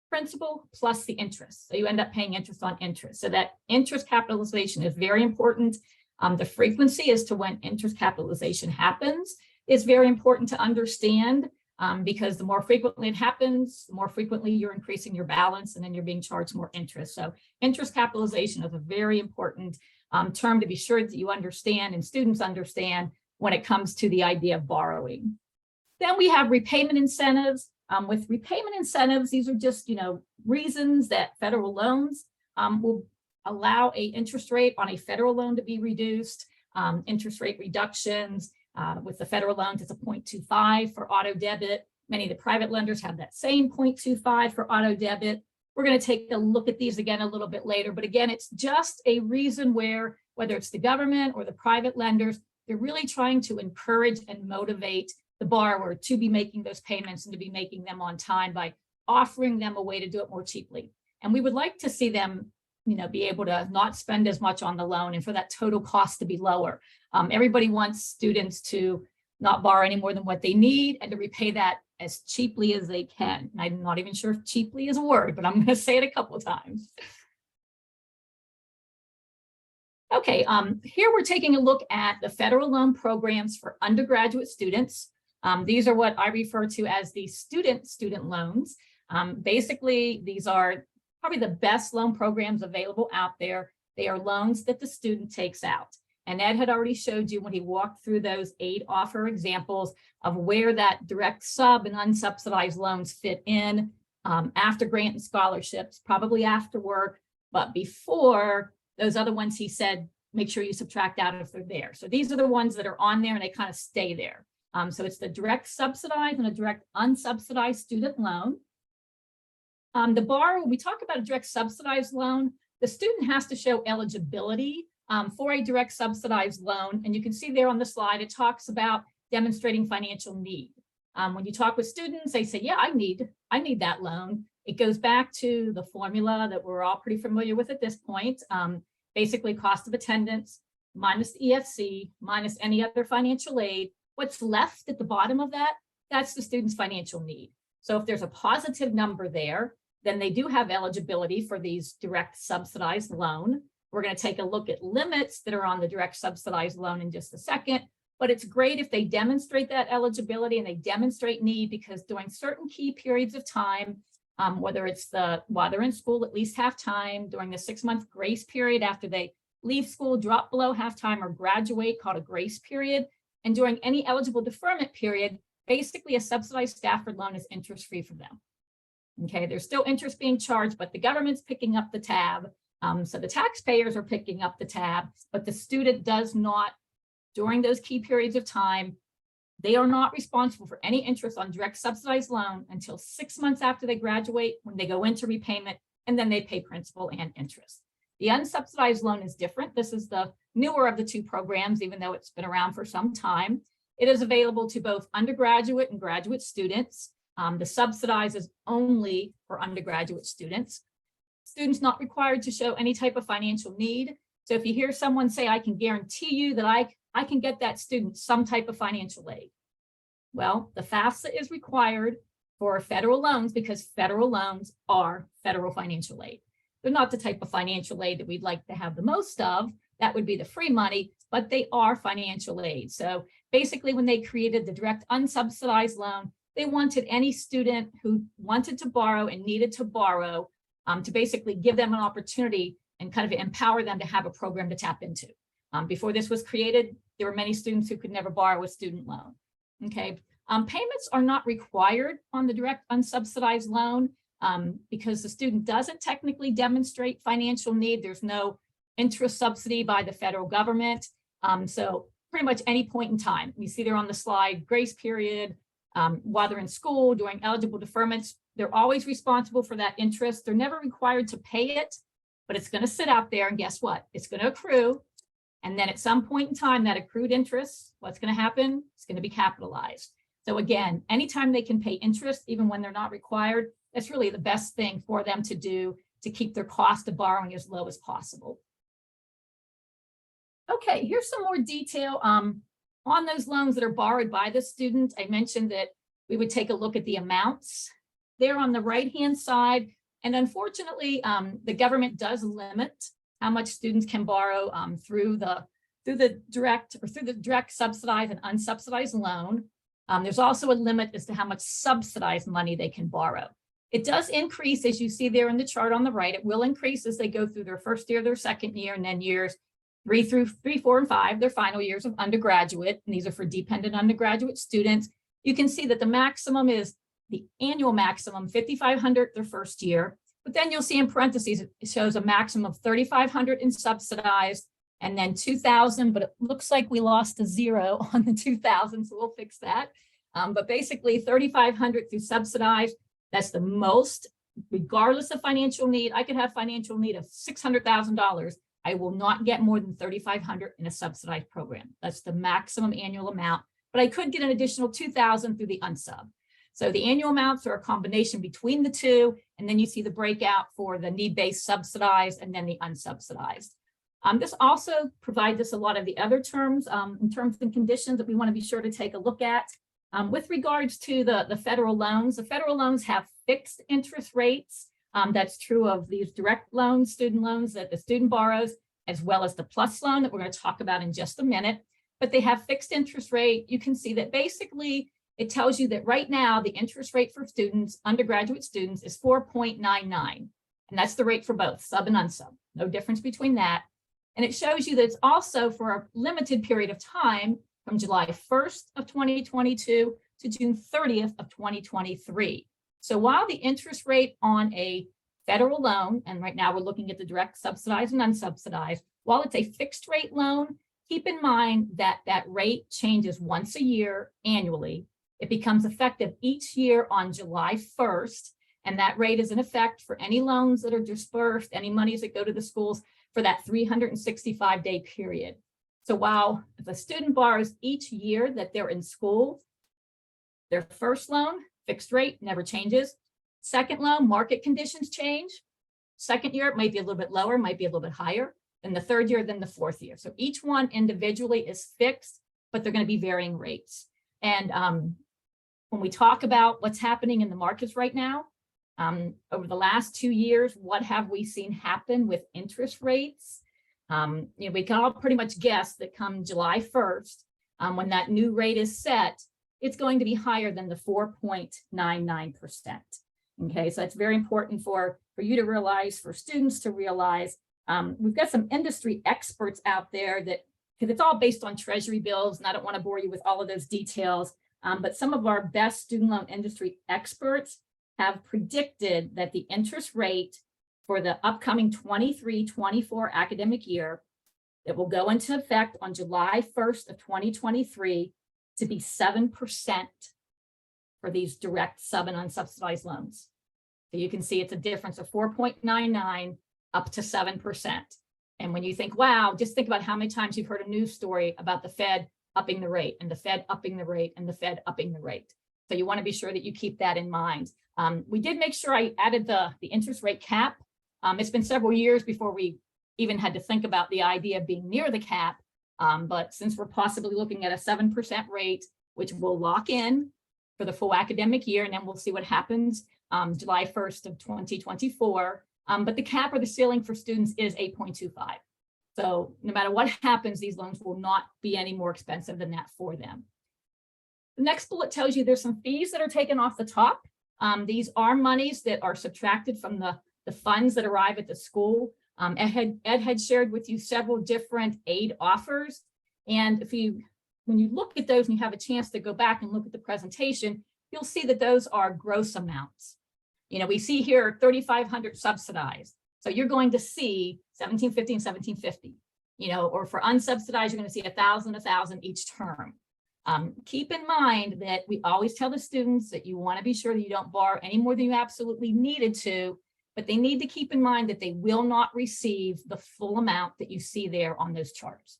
principal plus the interest. So you end up paying interest on interest. So that interest capitalization is very important. The frequency as to when interest capitalization happens is very important to understand because the more frequently it happens, the more frequently you're increasing your balance and then you're being charged more interest. So interest capitalization is a very important term to be sure that you understand and students understand when it comes to the idea of borrowing. Then we have repayment incentives. With repayment incentives, these are just, reasons that federal loans will allow an interest rate on a federal loan to be reduced. Interest rate reductions with the federal loans, it's a 0.25 for auto debit. Many of the private lenders have that same 0.25 for auto debit. We're going to take a look at these again a little bit later. But again, it's just a reason where, whether it's the government or the private lenders, they're really trying to encourage and motivate the borrower to be making those payments and to be making them on time by offering them a way to do it more cheaply. And we would like to see them, be able to not spend as much on the loan and for that total cost to be lower. Everybody wants students to not borrow any more than what they need and to repay that as cheaply as they can. And I'm not even sure if cheaply is a word, but I'm going to say it a couple of times. Okay, here we're taking a look at the federal loan programs for undergraduate students. These are what I refer to as the student loans. Basically, these are probably the best loan programs available out there. They are loans that the student takes out. And Ed had already showed you when he walked through those aid offer examples of where that direct sub and unsubsidized loans fit in after grant and scholarships, probably after work, but before those other ones he said, make sure you subtract out if they're there. So these are the ones that are on there and they kind of stay there. So it's the direct subsidized and a direct unsubsidized student loan. The borrower, when we talk about a direct subsidized loan, the student has to show eligibility for a direct subsidized loan. And you can see there on the slide, it talks about demonstrating financial need. When you talk with students, they say, yeah, I need that loan. It goes back to the formula that we're all pretty familiar with at this point. Basically cost of attendance minus the EFC, minus any other financial aid. What's left at the bottom of that, that's the student's financial need. So if there's a positive number there, then they do have eligibility for these direct subsidized loan. We're going to take a look at limits that are on the direct subsidized loan in just a second, but it's great if they demonstrate that eligibility and they demonstrate need, because during certain key periods of time, whether it's while they're in school at least half time, during the 6-month grace period after they leave school, drop below half time, or graduate, called a grace period, and during any eligible deferment period, basically a subsidized Stafford loan is interest-free for them. Okay, there's still interest being charged, but the government's picking up the tab. So the taxpayers are picking up the tab, but the student does not, during those key periods of time, they are not responsible for any interest on direct subsidized loan until 6 months after they graduate, when they go into repayment, and then they pay principal and interest. The unsubsidized loan is different. This is the newer of the two programs, even though it's been around for some time. It is available to both undergraduate and graduate students. The subsidized is only for undergraduate students. Students not required to show any type of financial need. So if you hear someone say, I can guarantee you that I can get that student some type of financial aid. Well, the FAFSA is required for federal loans because federal loans are federal financial aid. They're not the type of financial aid that we'd like to have the most of. That would be the free money, but they are financial aid. So basically, when they created the direct unsubsidized loan, they wanted any student who wanted to borrow and needed to borrow to basically give them an opportunity and kind of empower them to have a program to tap into. Before this was created, there were many students who could never borrow a student loan. Okay, payments are not required on the direct unsubsidized loan because the student doesn't technically demonstrate financial need. There's no interest subsidy by the federal government. So pretty much any point in time, you see there on the slide, grace period, while they're in school, during eligible deferments, they're always responsible for that interest. They're never required to pay it, but it's going to sit out there, and guess what? It's going to accrue. And then at some point in time, that accrued interest, what's going to happen? It's going to be capitalized. So again, anytime they can pay interest, even when they're not required, that's really the best thing for them to do to keep their cost of borrowing as low as possible. Okay, here's some more detail on those loans that are borrowed by the student. I mentioned that we would take a look at the amounts there on the right-hand side. And unfortunately, the government does limit how much students can borrow through the direct subsidized and unsubsidized loan. There's also a limit as to how much subsidized money they can borrow. It does increase, as you see there in the chart on the right. It will increase as they go through their first year, their second year, and then years 3, 4, and 5, their final years of undergraduate. And these are for dependent undergraduate students. You can see that the maximum is the annual maximum, $5,500 their first year. But then you'll see in parentheses, it shows a maximum of $3,500 in subsidized and then $2,000, but it looks like we lost a 0 on the $2,000, so we'll fix that. But basically $3,500 through subsidized, that's the most, regardless of financial need. I could have financial need of $600,000. I will not get more than $3,500 in a subsidized program. That's the maximum annual amount, but I could get an additional $2,000 through the unsub. So the annual amounts are a combination between the two, and then you see the breakout for the need-based subsidized and then the unsubsidized. This also provides us a lot of the other terms in terms and conditions that we want to be sure to take a look at. With regards to the federal loans have fixed interest rates. That's true of these direct loans, student loans that the student borrows, as well as the PLUS loan that we're going to talk about in just a minute. But they have fixed interest rate. You can see that basically it tells you that right now the interest rate for students, undergraduate students, is 4.99. And that's the rate for both sub and unsub. No difference between that. And it shows you that it's also for a limited period of time from July 1st of 2022 to June 30th of 2023. So while the interest rate on a federal loan, and right now we're looking at the direct subsidized and unsubsidized, while it's a fixed rate loan, keep in mind that that rate changes once a year annually. It becomes effective each year on July 1st, and that rate is in effect for any loans that are dispersed, any monies that go to the schools for that 365-day period. So while if a student borrows each year that they're in school, their first loan, fixed rate, never changes. Second loan, market conditions change. Second year, it might be a little bit lower, might be a little bit higher. then the third year, then the fourth year. So each one individually is fixed, but they're going to be varying rates. And when we talk about what's happening in the markets right now, over the last 2 years, what have we seen happen with interest rates? We can all pretty much guess that come July 1st, when that new rate is set, it's going to be higher than the 4.99%. Okay, so that's very important for you to realize, for students to realize. We've got some industry experts out there that, because it's all based on treasury bills, and I don't want to bore you with all of those details, but some of our best student loan industry experts have predicted that the interest rate for the upcoming 23-24 academic year that will go into effect on July 1st of 2023 to be 7% for these direct sub and unsubsidized loans. So you can see it's a difference of 4.99 up to 7%. And when you think, wow, just think about how many times you've heard a news story about the Fed upping the rate and the Fed upping the rate and the Fed upping the rate. So you want to be sure that you keep that in mind. We did make sure I added the interest rate cap. It's been several years before we even had to think about the idea of being near the cap. But since we're possibly looking at a 7% rate, which will lock in for the full academic year, and then we'll see what happens July 1st of 2024. But the cap or the ceiling for students is 8.25. So no matter what happens, these loans will not be any more expensive than that for them. The next bullet tells you there's some fees that are taken off the top. These are monies that are subtracted from the funds that arrive at the school. Ed had shared with you several different aid offers. And when you look at those and you have a chance to go back and look at the presentation, you'll see that those are gross amounts. We see here 3,500 subsidized. So you're going to see 1,750 and 1,750, or for unsubsidized, you're going to see 1,000 each term. Keep in mind that we always tell the students that you want to be sure that you don't borrow any more than you absolutely needed to, but they need to keep in mind that they will not receive the full amount that you see there on those charts.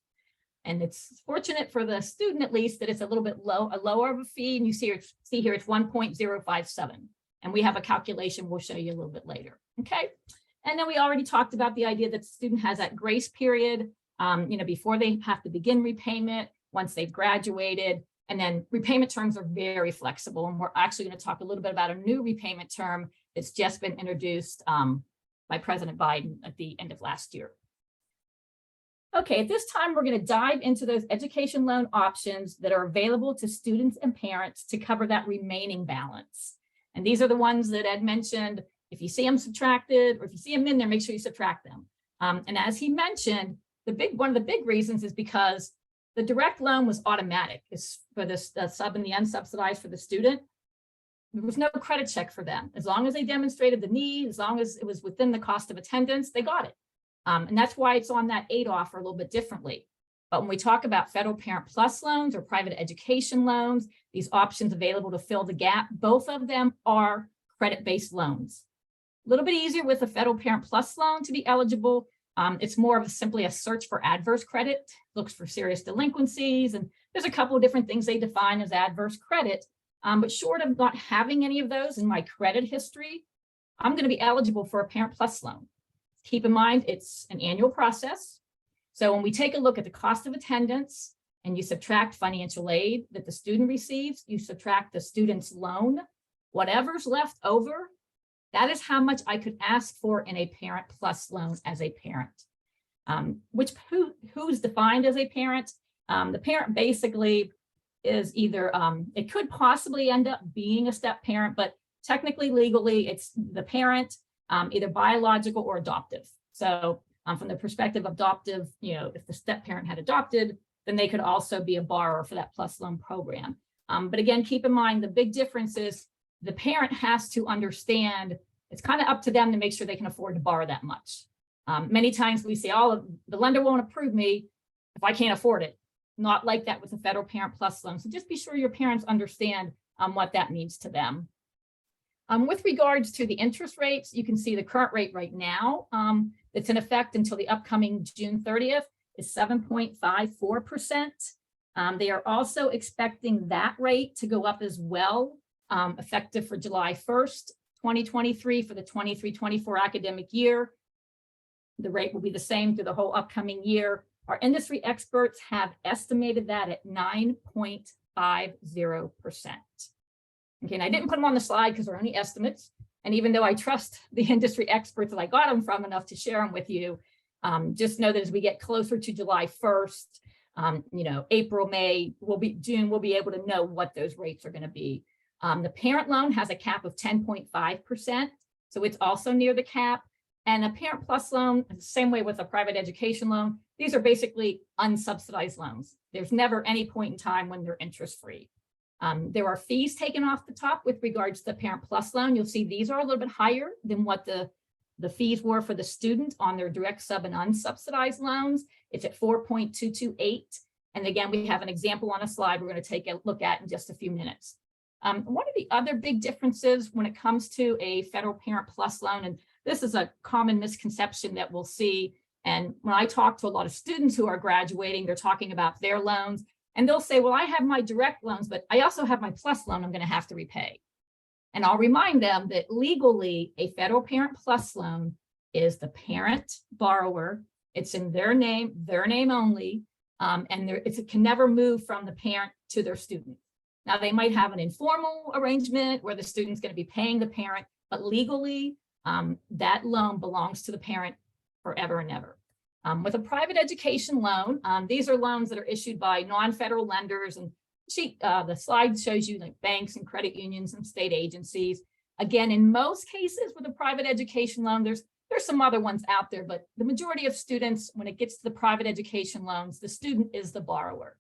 And it's fortunate for the student, at least, that it's a little bit lower of a fee. And you see here it's 1.057. And we have a calculation we'll show you a little bit later. Okay. And then we already talked about the idea that the student has that grace period, before they have to begin repayment, once they've graduated. And then repayment terms are very flexible. And we're actually going to talk a little bit about a new repayment term that's just been introduced by President Biden at the end of last year. Okay, at this time, we're going to dive into those education loan options that are available to students and parents to cover that remaining balance. And these are the ones that Ed mentioned. If you see them subtracted, or if you see them in there, make sure you subtract them. And as he mentioned, one of the big reasons is because the direct loan was automatic. It's for the sub and the unsubsidized for the student. There was no credit check for them. As long as they demonstrated the need, as long as it was within the cost of attendance, they got it. And that's why it's on that aid offer a little bit differently. But when we talk about Federal Parent Plus loans or private education loans, these options available to fill the gap, both of them are credit-based loans. A little bit easier with a Federal Parent Plus loan to be eligible. It's more of simply a search for adverse credit, looks for serious delinquencies, and there's a couple of different things they define as adverse credit. But short of not having any of those in my credit history, I'm going to be eligible for a Parent Plus loan. Keep in mind, it's an annual process. So when we take a look at the cost of attendance and you subtract financial aid that the student receives, you subtract the student's loan, whatever's left over, that is how much I could ask for in a Parent Plus loan as a parent. Who's defined as a parent? The parent basically is either, it could possibly end up being a step parent, but technically, legally, it's the parent, either biological or adoptive. So from the perspective of adoptive, if the step parent had adopted, then they could also be a borrower for that Plus loan program. But again, keep in mind, the big difference is the parent has to understand it's kind of up to them to make sure they can afford to borrow that much. Many times we say, the lender won't approve me if I can't afford it. Not like that with the Federal Parent Plus loan. So just be sure your parents understand what that means to them. With regards to the interest rates, you can see the current rate right now that's in effect until the upcoming June 30th is 7.54%. They are also expecting that rate to go up as well, effective for July 1st, 2023 for the 23-24 academic year. The rate will be the same through the whole upcoming year. Our industry experts have estimated that at 9.50%. Okay, and I didn't put them on the slide because they're only estimates. And even though I trust the industry experts that I got them from enough to share them with you, just know that as we get closer to July 1st, April, May, June, we'll be able to know what those rates are going to be. The parent loan has a cap of 10.5%, so it's also near the cap. And a Parent Plus loan, the same way with a private education loan, these are basically unsubsidized loans. There's never any point in time when they're interest-free. There are fees taken off the top with regards to the Parent Plus loan. You'll see these are a little bit higher than what the fees were for the student on their direct sub and unsubsidized loans. It's at 4.228. And again, we have an example on a slide we're going to take a look at in just a few minutes. One of the other big differences when it comes to a federal Parent Plus loan, and this is a common misconception that we'll see, and when I talk to a lot of students who are graduating, they're talking about their loans, and they'll say, well, I have my direct loans, but I also have my Plus loan I'm going to have to repay. And I'll remind them that legally, a federal Parent Plus loan is the parent borrower. It's in their name only, and it can never move from the parent to their student. Now, they might have an informal arrangement where the student's going to be paying the parent, but legally, that loan belongs to the parent forever and ever. With a private education loan, these are loans that are issued by non-federal lenders, and the slide shows you like banks and credit unions and state agencies. Again, in most cases with a private education loan, there's some other ones out there, but the majority of students, when it gets to the private education loans, the student is the borrower.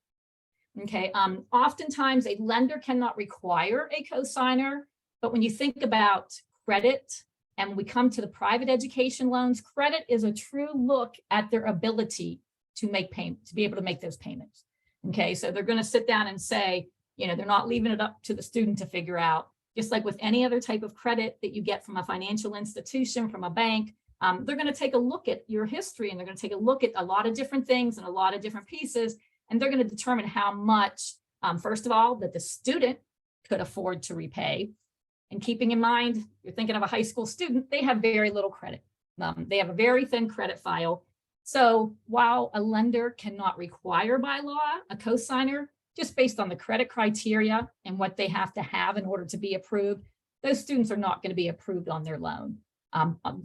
Okay, oftentimes a lender cannot require a cosigner, but when you think about credit and when we come to the private education loans, credit is a true look at their ability to make payments, to be able to make those payments. Okay, so they're going to sit down and say, they're not leaving it up to the student to figure out, just like with any other type of credit that you get from a financial institution, from a bank. They're going to take a look at your history, and they're going to take a look at a lot of different things and a lot of different pieces. And they're going to determine how much, first of all, that the student could afford to repay. And keeping in mind, you're thinking of a high school student, they have very little credit. They have a very thin credit file. So while a lender cannot require by law a cosigner, just based on the credit criteria and what they have to have in order to be approved, those students are not going to be approved on their loan,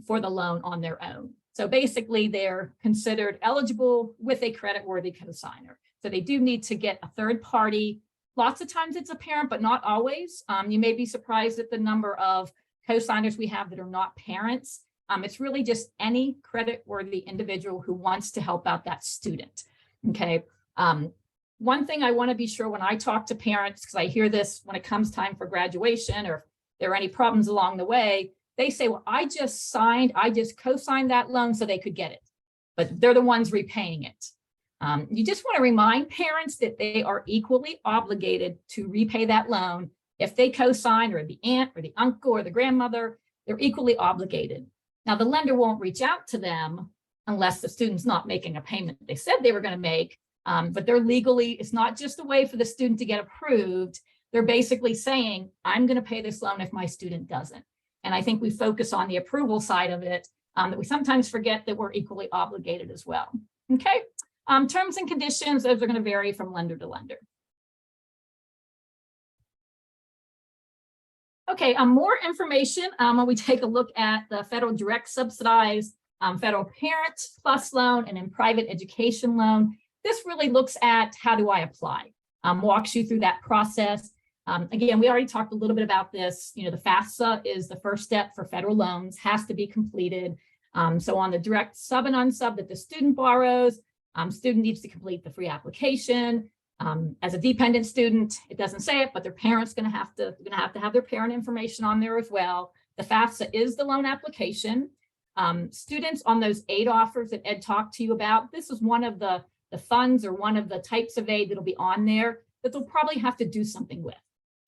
for the loan on their own. So basically, they're considered eligible with a credit-worthy cosigner. So they do need to get a third party. Lots of times it's a parent, but not always. You may be surprised at the number of cosigners we have that are not parents. It's really just any credit-worthy individual who wants to help out that student. Okay. One thing I want to be sure when I talk to parents, because I hear this when it comes time for graduation, or if there are any problems along the way, they say, well, I just co-signed that loan so they could get it, but they're the ones repaying it. You just want to remind parents that they are equally obligated to repay that loan. If they co-sign, or the aunt or the uncle or the grandmother, they're equally obligated. Now, the lender won't reach out to them unless the student's not making a payment they said they were going to make, but they're legally, it's not just a way for the student to get approved. They're basically saying, I'm going to pay this loan if my student doesn't. And I think we focus on the approval side of it, that we sometimes forget that we're equally obligated as well. Okay. Terms and conditions, those are going to vary from lender to lender. Okay, more information when we take a look at the federal direct subsidized federal Parent Plus loan and then private education loan. This really looks at how do I apply, walks you through that process. Again, we already talked a little bit about this. The FAFSA is the first step for federal loans, has to be completed. So on the direct sub and unsub that the student borrows, student needs to complete the free application. As a dependent student, it doesn't say it, but their parents going to have to have their parent information on there as well. The FAFSA is the loan application. Students on those aid offers that Ed talked to you about, this is one of the funds or one of the types of aid that'll be on there that they'll probably have to do something with.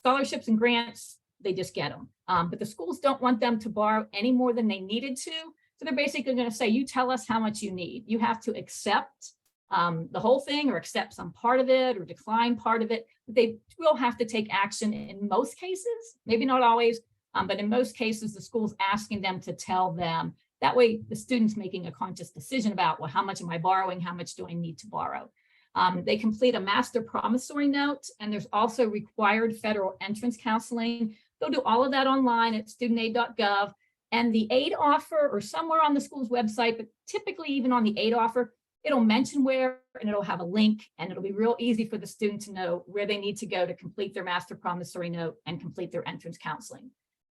Scholarships and grants, they just get them. But the schools don't want them to borrow any more than they needed to. So they're basically going to say, you tell us how much you need. You have to accept the whole thing, or accept some part of it, or decline part of it. They will have to take action in most cases, maybe not always, but in most cases, the school's asking them to tell them That way, the student's making a conscious decision about, well, how much am I borrowing? How much do I need to borrow? They complete a master promissory note, and there's also required federal entrance counseling. They'll do all of that online at studentaid.gov. And the aid offer, or somewhere on the school's website, but typically even on the aid offer, it'll mention where, and it'll have a link, and it'll be real easy for the student to know where they need to go to complete their master promissory note and complete their entrance counseling.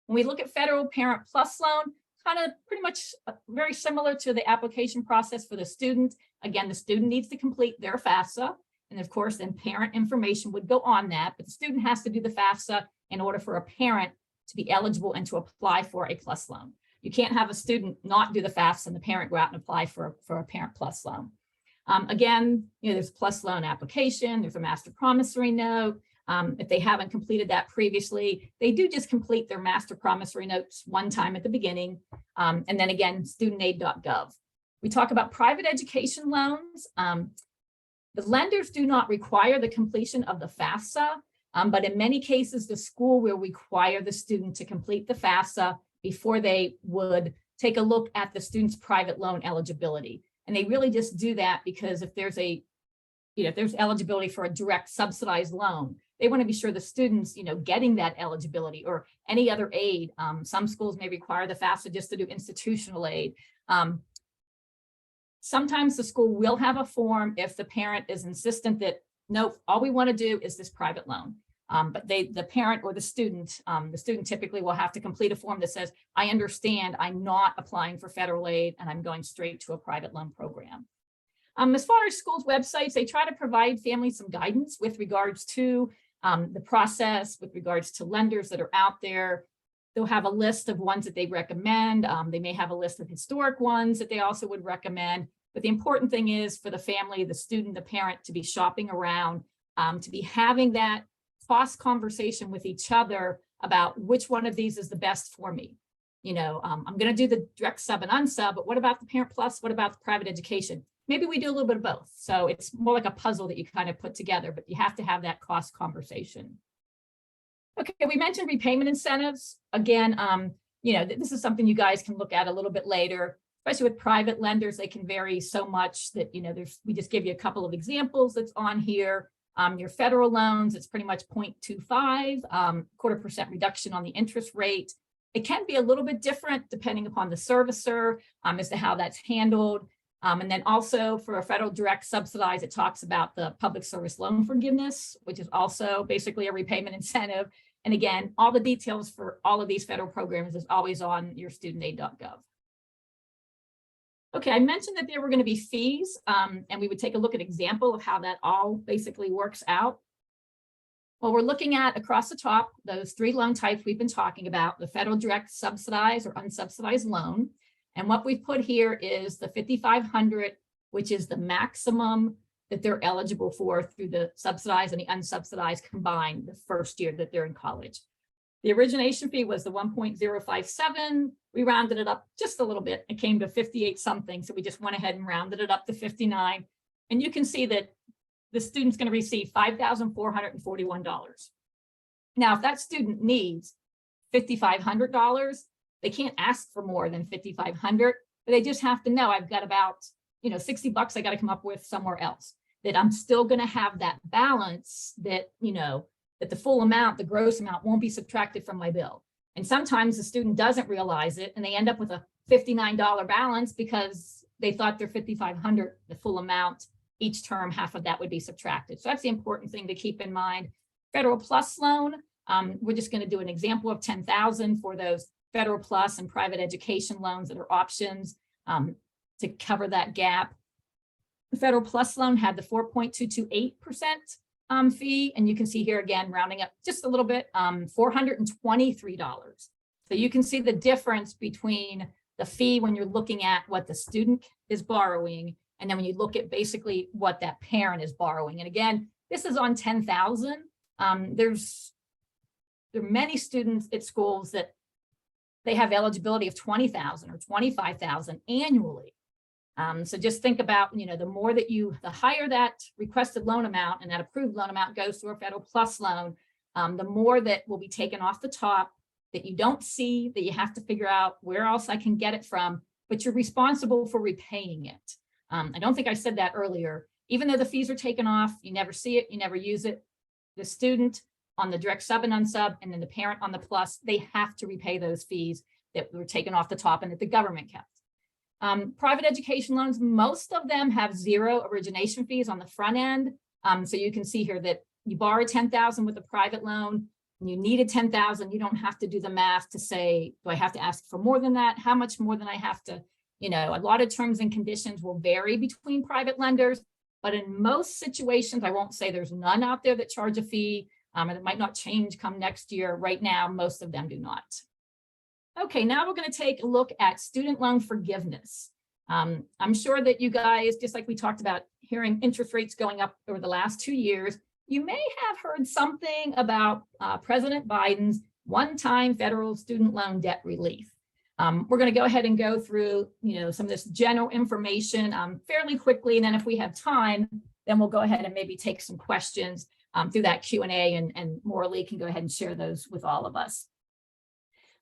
When we look at Federal Parent Plus loan, kind of pretty much very similar to the application process for the student. Again, the student needs to complete their FAFSA, and of course, then parent information would go on that, but the student has to do the FAFSA in order for a parent to be eligible and to apply for a plus loan. You can't have a student not do the FAFSA and the parent go out and apply for a Parent Plus loan. Again, there's a plus loan application, there's a master promissory note. If they haven't completed that previously, they do just complete their master promissory notes one time at the beginning. And then again, studentaid.gov. We talk about private education loans. The lenders do not require the completion of the FAFSA, but in many cases, the school will require the student to complete the FAFSA before they would take a look at the student's private loan eligibility. And they really just do that because if there's if there's eligibility for a direct subsidized loan, they want to be sure the students, getting that eligibility or any other aid. Some schools may require the FAFSA just to do institutional aid. Sometimes the school will have a form if the parent is insistent that, nope, all we want to do is this private loan. But the parent or the student typically will have to complete a form that says, I understand I'm not applying for federal aid and I'm going straight to a private loan program. As far as schools' websites, they try to provide families some guidance with regards to the process, with regards to lenders that are out there. They'll have a list of ones that they recommend. They may have a list of historic ones that they also would recommend. But the important thing is for the family, the student, the parent to be shopping around, to be having that cost conversation with each other about which one of these is the best for me. I'm going to do the direct sub and unsub, but what about the Parent Plus? What about the private education? Maybe we do a little bit of both. So it's more like a puzzle that you kind of put together, but you have to have that cost conversation. Okay, we mentioned repayment incentives. Again, this is something you guys can look at a little bit later, especially with private lenders. They can vary so much that, we just give you a couple of examples that's on here. Your federal loans, it's pretty much 0.25, 0.25% reduction on the interest rate. It can be a little bit different depending upon the servicer as to how that's handled. And then also for a federal direct subsidized, it talks about the public service loan forgiveness, which is also basically a repayment incentive. And again, all the details for all of these federal programs is always on your studentaid.gov. Okay, I mentioned that there were going to be fees, and we would take a look at an example of how that all basically works out. Well, we're looking at across the top, those three loan types we've been talking about, the federal direct subsidized or unsubsidized loan. And what we've put here is the $5,500, which is the maximum that they're eligible for through the subsidized and the unsubsidized combined the first year that they're in college. The origination fee was the 1.057. We rounded it up just a little bit. It came to 58 something. So we just went ahead and rounded it up to 59. And you can see that the student's going to receive $5,441. Now, if that student needs $5,500, they can't ask for more than $5,500, but they just have to know I've got about, $60 I got to come up with somewhere else, that I'm still going to have that balance that, that the full amount, the gross amount won't be subtracted from my bill. And sometimes the student doesn't realize it and they end up with a $59 balance because they thought their $5,500, the full amount, each term, half of that would be subtracted. So that's the important thing to keep in mind. Federal Plus loan, we're just going to do an example of $10,000 for those Federal Plus and private education loans that are options to cover that gap. The Federal Plus loan had the 4.228% fee, and you can see here again, rounding up just a little bit, $423. So you can see the difference between the fee when you're looking at what the student is borrowing, and then when you look at basically what that parent is borrowing. And again, this is on 10,000. There are many students at schools that they have eligibility of 20,000 or 25,000 annually. So just think about, the higher that requested loan amount and that approved loan amount goes to a Federal Plus loan, the more that will be taken off the top that you don't see, that you have to figure out where else I can get it from. but you're responsible for repaying it. I don't think I said that earlier. Even though the fees are taken off, you never see it, you never use it. The student on the direct sub and unsub, and then the parent on the plus, they have to repay those fees that were taken off the top and that the government kept. Private education loans, most of them have zero origination fees on the front end. So you can see here that you borrow $10,000 with a private loan, and you needed $10,000. You don't have to do the math to say, do I have to ask for more than that? How much more than I have to? You know, a lot of terms and conditions will vary between private lenders, but in most situations, I won't say there's none out there that charge a fee, and it might not change come next year. Right now, most of them do not. Okay, now we're going to take a look at student loan forgiveness. I'm sure that you guys, just like we talked about hearing interest rates going up over the last 2 years, you may have heard something about President Biden's one-time federal student loan debt relief. We're going to go ahead and go through, some of this general information fairly quickly, and then if we have time, then we'll go ahead and maybe take some questions through that Q&A, and Morley can go ahead and share those with all of us.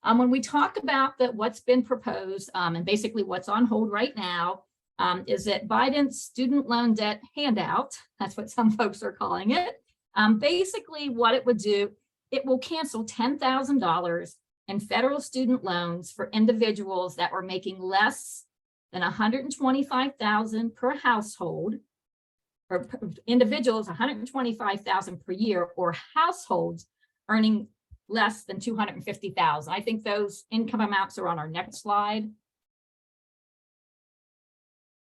When we talk about what's been proposed and basically what's on hold right now is that Biden's student loan debt handout, that's what some folks are calling it. Basically what it would do, it will cancel $10,000 in federal student loans for individuals that were making less than $125,000 per household, or individuals $125,000 per year, or households earning less than $250,000. I think those income amounts are on our next slide.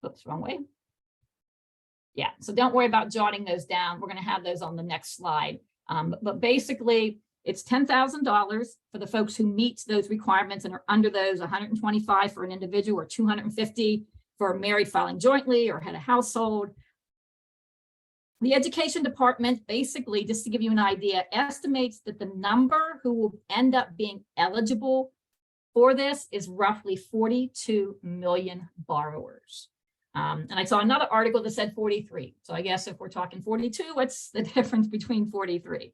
Oops, wrong way. Yeah, so don't worry about jotting those down. We're going to have those on the next slide. But basically, it's $10,000 for the folks who meet those requirements and are under those, $125,000 for an individual or $250,000 for married filing jointly or head of household. The education department, basically, just to give you an idea, estimates that the number who will end up being eligible for this is roughly 42 million borrowers. And I saw another article that said 43. So I guess if we're talking 42, what's the difference between 43?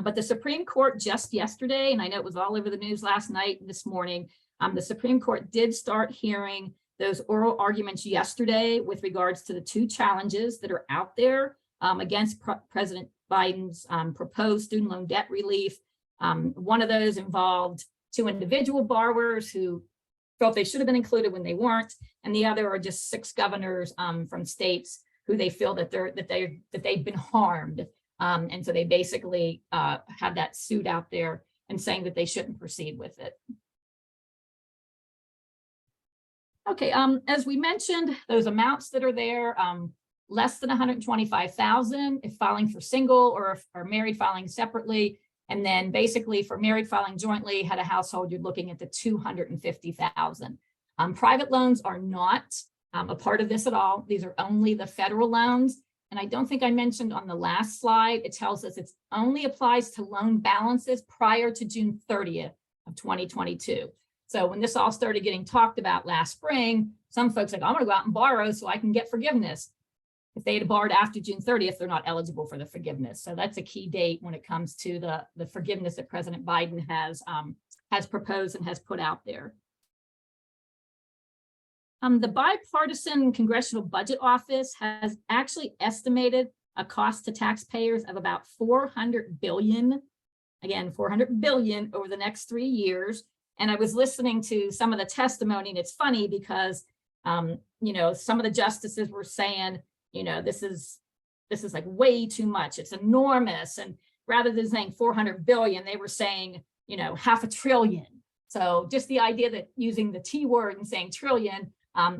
But the Supreme Court just yesterday, and I know it was all over the news last night and this morning, the Supreme Court did start hearing those oral arguments yesterday with regards to the two challenges that are out there against President Biden's proposed student loan debt relief. One of those involved two individual borrowers who felt they should have been included when they weren't, and the other are just 6 governors from states who they feel that they've been harmed, and so they basically have that suit out there and saying that they shouldn't proceed with it. Okay, as we mentioned, those amounts that are there. Less than $125,000 if filing for single, or if are married filing separately. And then basically for married filing jointly, had a household, you're looking at the $250,000. Private loans are not a part of this at all. These are only the federal loans. And I don't think I mentioned on the last slide, it tells us it only applies to loan balances prior to June 30th of 2022. So when this all started getting talked about last spring, some folks like, I'm going to go out and borrow so I can get forgiveness. If they had borrowed after June 30th, they're not eligible for the forgiveness. So that's a key date when it comes to the forgiveness that President Biden has proposed and has put out there. The Bipartisan Congressional Budget Office has actually estimated a cost to taxpayers of about $400 billion. Again, $400 billion over the next 3 years. And I was listening to some of the testimony, and it's funny because, some of the justices were saying, this is like way too much. It's enormous. And rather than saying 400 billion, they were saying, $500 billion. So just the idea that using the T word and saying trillion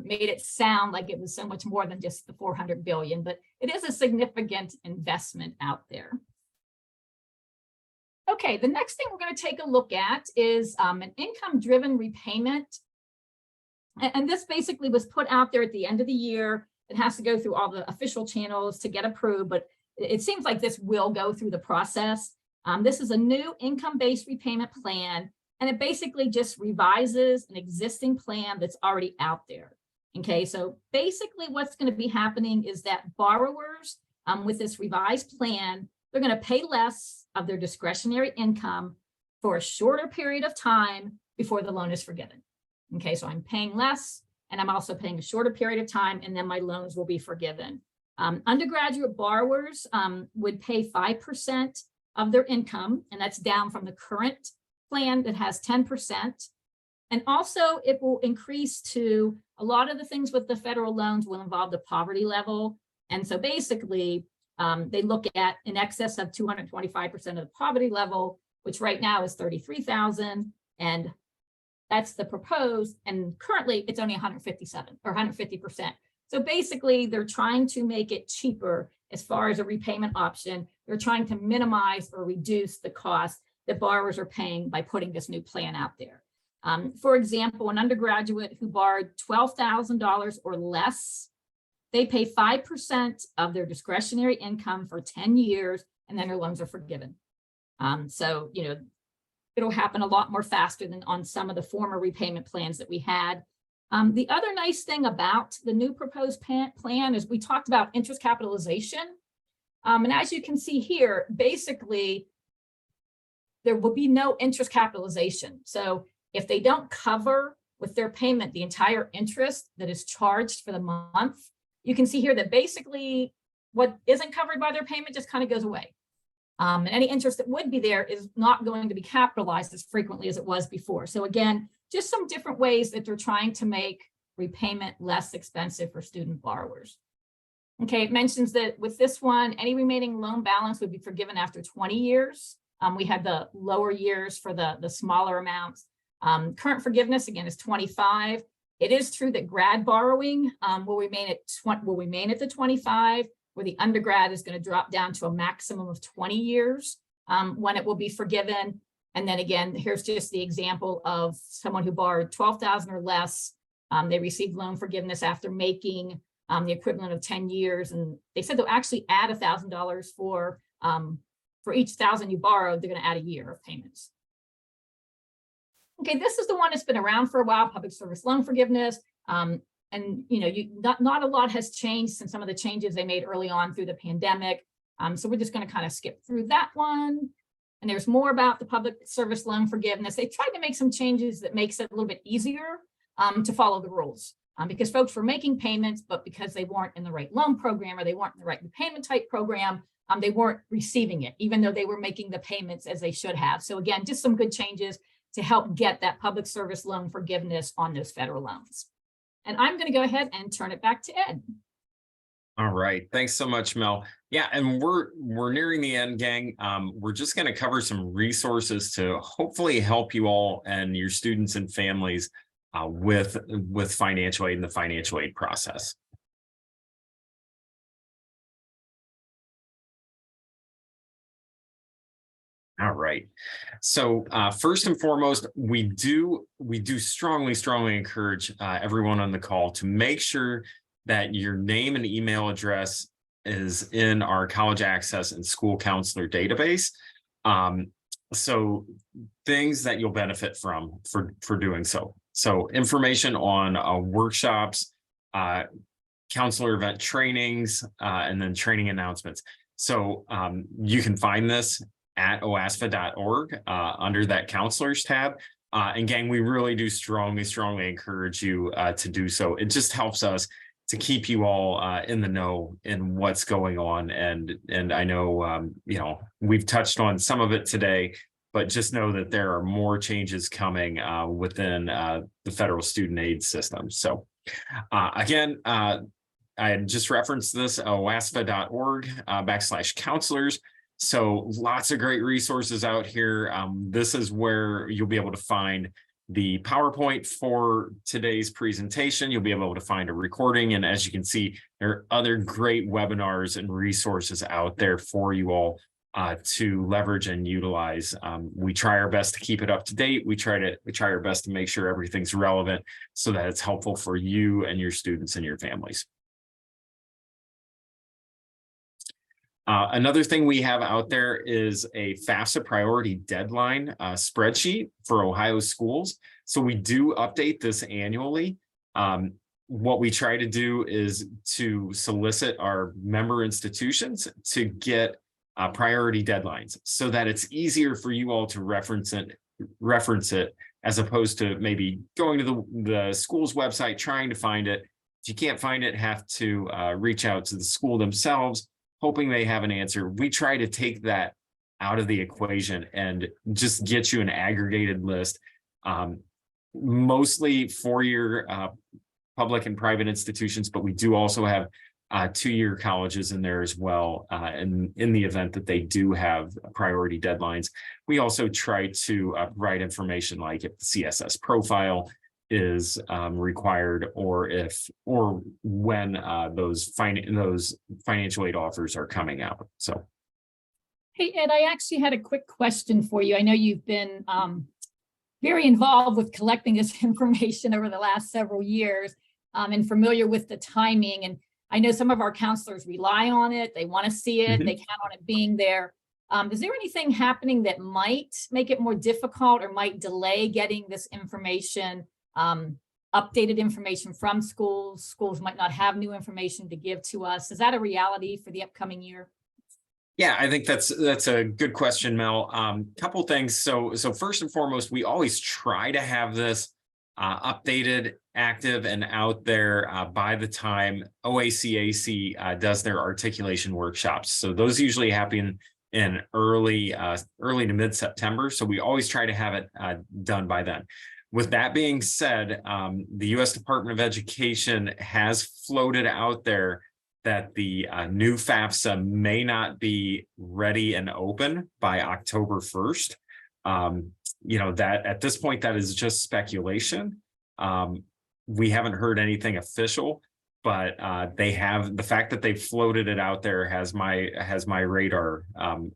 made it sound like it was so much more than just the 400 billion, but it is a significant investment out there. Okay, the next thing we're going to take a look at is an income-driven repayment. And this basically was put out there at the end of the year. It has to go through all the official channels to get approved, but it seems like this will go through the process. This is a new income-based repayment plan, and it basically just revises an existing plan that's already out there. Okay, so basically what's going to be happening is that borrowers with this revised plan, they're going to pay less of their discretionary income for a shorter period of time before the loan is forgiven. Okay, so I'm paying less, and I'm also paying a shorter period of time, and then my loans will be forgiven. Undergraduate borrowers would pay 5% of their income, and that's down from the current plan that has 10%. And also it will increase to, a lot of the things with the federal loans will involve the poverty level. And so basically they look at in excess of 225% of the poverty level, which right now is 33,000. And that's the proposed, and currently it's only 157 or 150%. So basically they're trying to make it cheaper as far as a repayment option. They're trying to minimize or reduce the cost that borrowers are paying by putting this new plan out there. For example, an undergraduate who borrowed $12,000 or less, they pay 5% of their discretionary income for 10 years, and then their loans are forgiven. So, you know, it'll happen a lot more faster than on some of the former repayment plans that we had. The other nice thing about the new proposed plan is we talked about interest capitalization. And as you can see here, basically, there will be no interest capitalization. So if they don't cover with their payment the entire interest that is charged for the month, you can see here that basically what isn't covered by their payment just kind of goes away. And any interest that would be there is not going to be capitalized as frequently as it was before. So again, just some different ways that they're trying to make repayment less expensive for student borrowers. Okay, it mentions that with this one, any remaining loan balance would be forgiven after 20 years. We had the lower years for the smaller amounts. Current forgiveness, again, is 25. It is true that grad borrowing will remain at the 25, where the undergrad is going to drop down to a maximum of 20 years when it will be forgiven. And then again, here's just the example of someone who borrowed $12,000 or less. They received loan forgiveness after making the equivalent of 10 years. And they said they'll actually add $1,000 for each 1,000 you borrowed, they're going to add a year of payments. Okay, this is the one that's been around for a while, public service loan forgiveness. And you know, not a lot has changed since some of the changes they made early on through the pandemic. So we're just going to kind of skip through that one. And there's more about the public service loan forgiveness. They tried to make some changes that makes it a little bit easier to follow the rules because folks were making payments, but because they weren't in the right loan program or they weren't in the right repayment type program, they weren't receiving it, even though they were making the payments as they should have. So again, just some good changes to help get that public service loan forgiveness on those federal loans. And I'm going to go ahead and turn it back to Ed. All right. Thanks so much, Mel. Yeah, and we're nearing the end, gang. We're just going to cover some resources to hopefully help you all and your students and families with financial aid and the financial aid process. All right. So first and foremost, we do strongly encourage everyone on the call to make sure that your name and email address is in our college access and school counselor database. So things that you'll benefit from for doing so. So information on workshops, counselor event trainings, and then training announcements. So you can find this at oasfa.org under that counselors tab. And gang, we really do strongly encourage you to do so. It just helps us to keep you all in the know in what's going on. And I know, you know, we've touched on some of it today, but just know that there are more changes coming within the federal student aid system. So again, I had just referenced this, oasfa.org /counselors. So lots of great resources out here. This is where you'll be able to find the PowerPoint for today's presentation. You'll be able to find a recording. And as you can see, there are other great webinars and resources out there for you all to leverage and utilize. We try our best to keep it up to date. We try our best to make sure everything's relevant so that it's helpful for you and your students and your families. Another thing we have out there is a FAFSA priority deadline spreadsheet for Ohio schools. So we do update this annually. What we try to do is to solicit our member institutions to get priority deadlines so that it's easier for you all to reference it as opposed to maybe going to the school's website, trying to find it. If you can't find it, have to reach out to the school themselves, hoping they have an answer. We try to take that out of the equation and just get you an aggregated list. Mostly four-year public and private institutions, but we do also have two-year colleges in there as well. And in the event that they do have priority deadlines, we also try to provide information like if the CSS profile is required, or when those financial aid offers are coming out. So, Hey, Ed, I actually had a quick question for you. I know you've been very involved with collecting this information over the last several years, and familiar with the timing. And I know some of our counselors rely on it. They want to see it. They count on it being there. Is there anything happening that might make it more difficult or might delay getting this information, updated information from schools? Schools might not have new information to give to us. Is that a reality for the upcoming year? yeah, I think that's a good question, Mel. Couple things. So first and foremost, we always try to have this updated, active, and out there by the time OACAC does their articulation workshops. So those usually happen in early to mid-September. So we always try to have it done by then. With that being said, the U.S. Department of Education has floated out there that the new FAFSA may not be ready and open by October 1st. That at this point, that is just speculation. We haven't heard anything official, but the fact that they floated it out there has my radar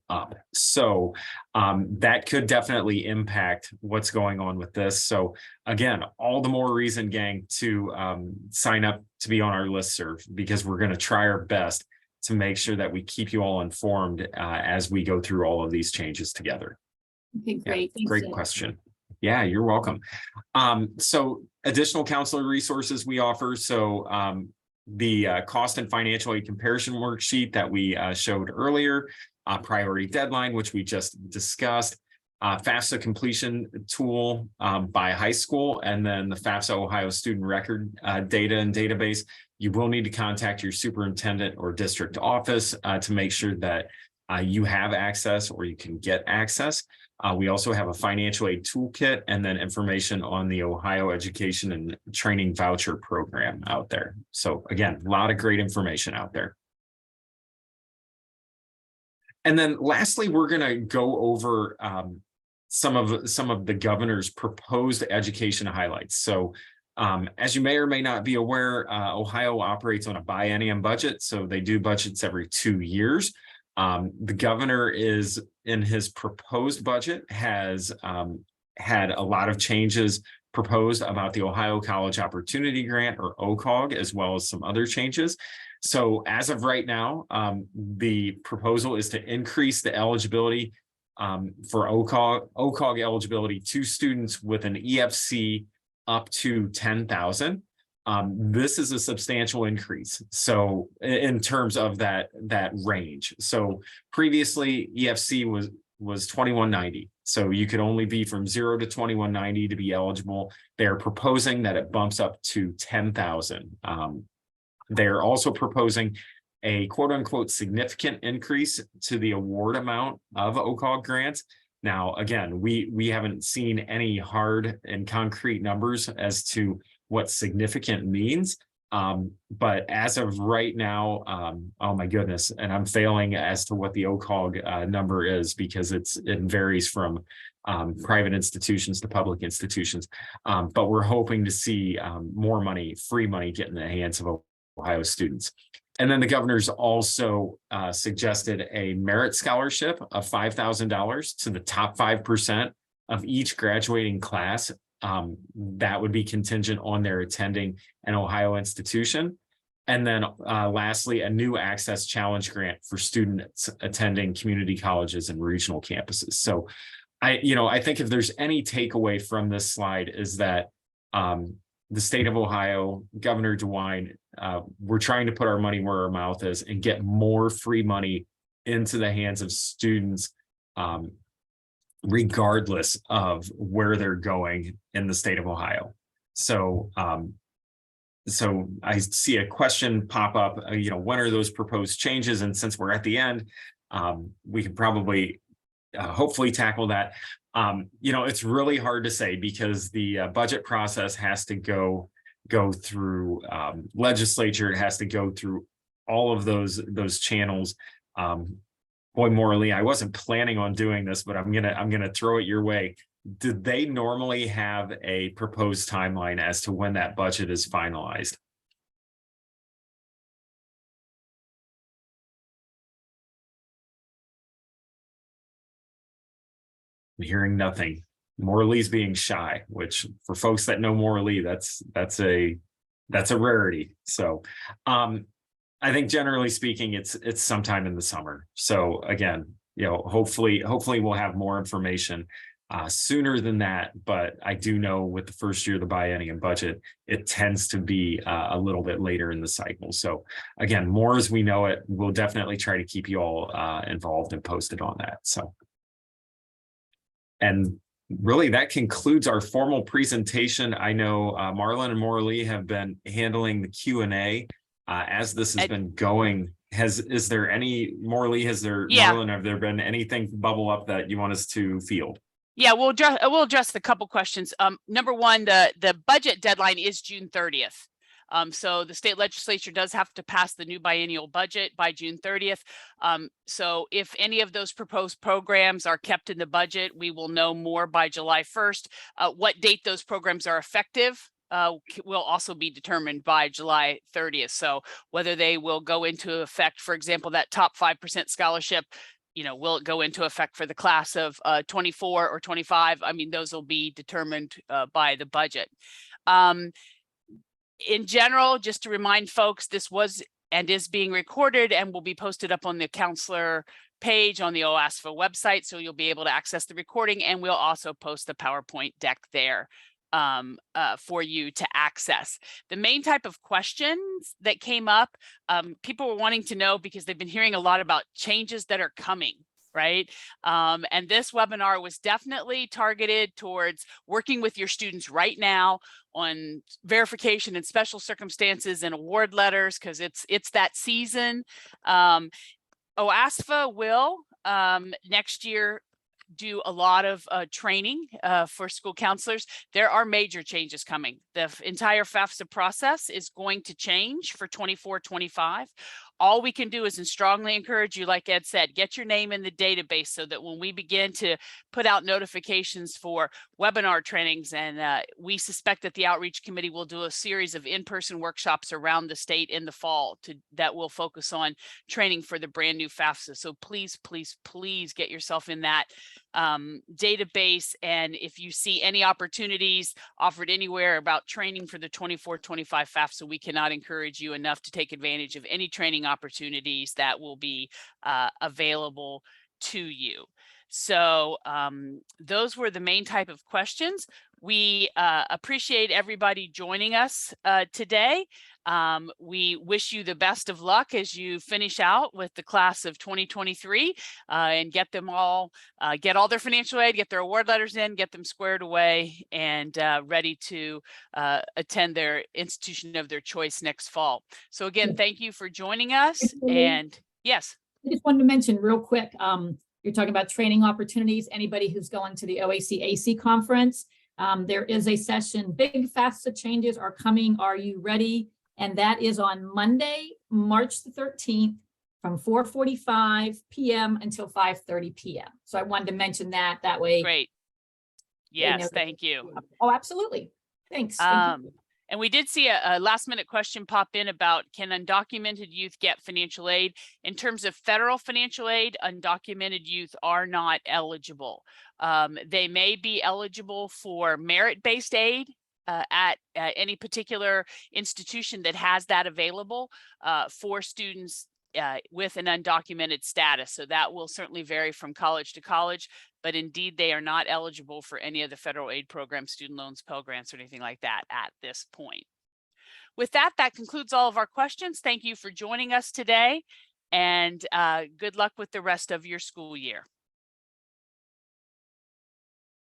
up. So that could definitely impact what's going on with this. So again, all the more reason, gang, to sign up to be on our listserv, because we're going to try our best to make sure that we keep you all informed as we go through all of these changes together. Okay, great. Yeah, great question. Yeah, you're welcome. So additional counselor resources we offer. So the cost and financial aid comparison worksheet that we showed earlier, priority deadline, which we just discussed, FAFSA completion tool by high school, and then the FAFSA Ohio student record data and database. You will need to contact your superintendent or district office to make sure that you have access or you can get access. We also have a financial aid toolkit and then information on the Ohio Education and Training Voucher Program out there. So again, a lot of great information out there. And then lastly, we're going to go over some of the governor's proposed education highlights. So as you may or may not be aware, Ohio operates on a biennium budget. So they do budgets every 2 years. The governor is in his proposed budget has had a lot of changes proposed about the Ohio College Opportunity Grant, or OCOG, as well as some other changes. So as of right now, the proposal is to increase the eligibility for OCOG eligibility to students with an EFC up to 10,000. This is a substantial increase. So in terms of that range. So previously EFC was 2190. So you could only be from 0 to 2190 to be eligible. They're proposing that it bumps up to 10,000. They're also proposing a quote unquote significant increase to the award amount of OCOG grants. Now, again, we haven't seen any hard and concrete numbers as to what significant means. But as of right now, oh my goodness, and I'm failing as to what the OCOG number is, because it varies from private institutions to public institutions. But we're hoping to see more money, free money, get in the hands of Ohio students. And then the governor's also suggested a merit scholarship of $5,000 to the top 5% of each graduating class. That would be contingent on their attending an Ohio institution. And then lastly, a new access challenge grant for students attending community colleges and regional campuses. So I think if there's any takeaway from this slide is that the state of Ohio, Governor DeWine, we're trying to put our money where our mouth is and get more free money into the hands of students regardless of where they're going in the state of Ohio. So, so I see a question pop up, when are those proposed changes? And since we're at the end, we can probably hopefully tackle that. It's really hard to say because the budget process has to go through legislature. It has to go through all of those channels. Boy, Morley, I wasn't planning on doing this, but I'm gonna throw it your way. Did they normally have a proposed timeline as to when that budget is finalized? I'm hearing nothing. Morley's being shy, which for folks that know Morley, that's a rarity. So I think generally speaking, it's sometime in the summer. So again, hopefully we'll have more information sooner than that. But I do know with the first year of the biennium budget, it tends to be a little bit later in the cycle. So again, more as we know it, we'll definitely try to keep you all involved and posted on that. So, and really that concludes our formal presentation. I know Marlon and Morley have been handling the Q&A as this has been going. Is there any, Morley, Marlon, have there been anything bubble up that you want us to field? Yeah, we'll address a couple questions. Number one, the budget deadline is June 30th. So the state legislature does have to pass the new biennial budget by June 30th. So if any of those proposed programs are kept in the budget, we will know more by July 1st. What date those programs are effective will also be determined by July 30th. So whether they will go into effect, for example, that top 5% scholarship, will it go into effect for the class of 24 or 25? I mean, those will be determined by the budget. In general, just to remind folks, this was and is being recorded and will be posted up on the counselor page on the OASFA website. So you'll be able to access the recording, and we'll also post the PowerPoint deck there for you to access. The main type of questions that came up, people were wanting to know because they've been hearing a lot about changes that are coming, right? And this webinar was definitely targeted towards working with your students right now on verification and special circumstances and award letters, because it's that season. OASFA will next year do a lot of training for school counselors. There are major changes coming. The entire FAFSA process is going to change for 24-25. All we can do is strongly encourage you, like Ed said, get your name in the database so that when we begin to put out notifications for webinar trainings, and we suspect that the outreach committee will do a series of in-person workshops around the state in the fall that will focus on training for the brand new FAFSA. So please, please, please get yourself in that database. And if you see any opportunities offered anywhere about training for the 24-25 FAFSA, we cannot encourage you enough to take advantage of any training opportunities that will be available to you. So those were the main type of questions. We appreciate everybody joining us today. We wish you the best of luck as you finish out with the class of 2023 and get them all, get all their financial aid, get their award letters in, get them squared away and ready to attend their institution of their choice next fall. So again, thank you for joining us. And yes. I just wanted to mention real quick, you're talking about training opportunities. Anybody who's going to the OAC-AC conference, there is a session, Big FAFSA Changes Are Coming, Are You Ready? And that is on Monday, March the 13th from 4:45 p.m. until 5:30 p.m. So I wanted to mention that way. Great. Yes, thank you. Oh, absolutely. Thanks. Thank you. And we did see a last minute question pop in about, can undocumented youth get financial aid? In terms of federal financial aid, undocumented youth are not eligible. They may be eligible for merit-based aid at any particular institution that has that available for students with an undocumented status. So that will certainly vary from college to college, but indeed they are not eligible for any of the federal aid programs, student loans, Pell Grants, or anything like that at this point. With that, that concludes all of our questions. Thank you for joining us today, and good luck with the rest of your school year.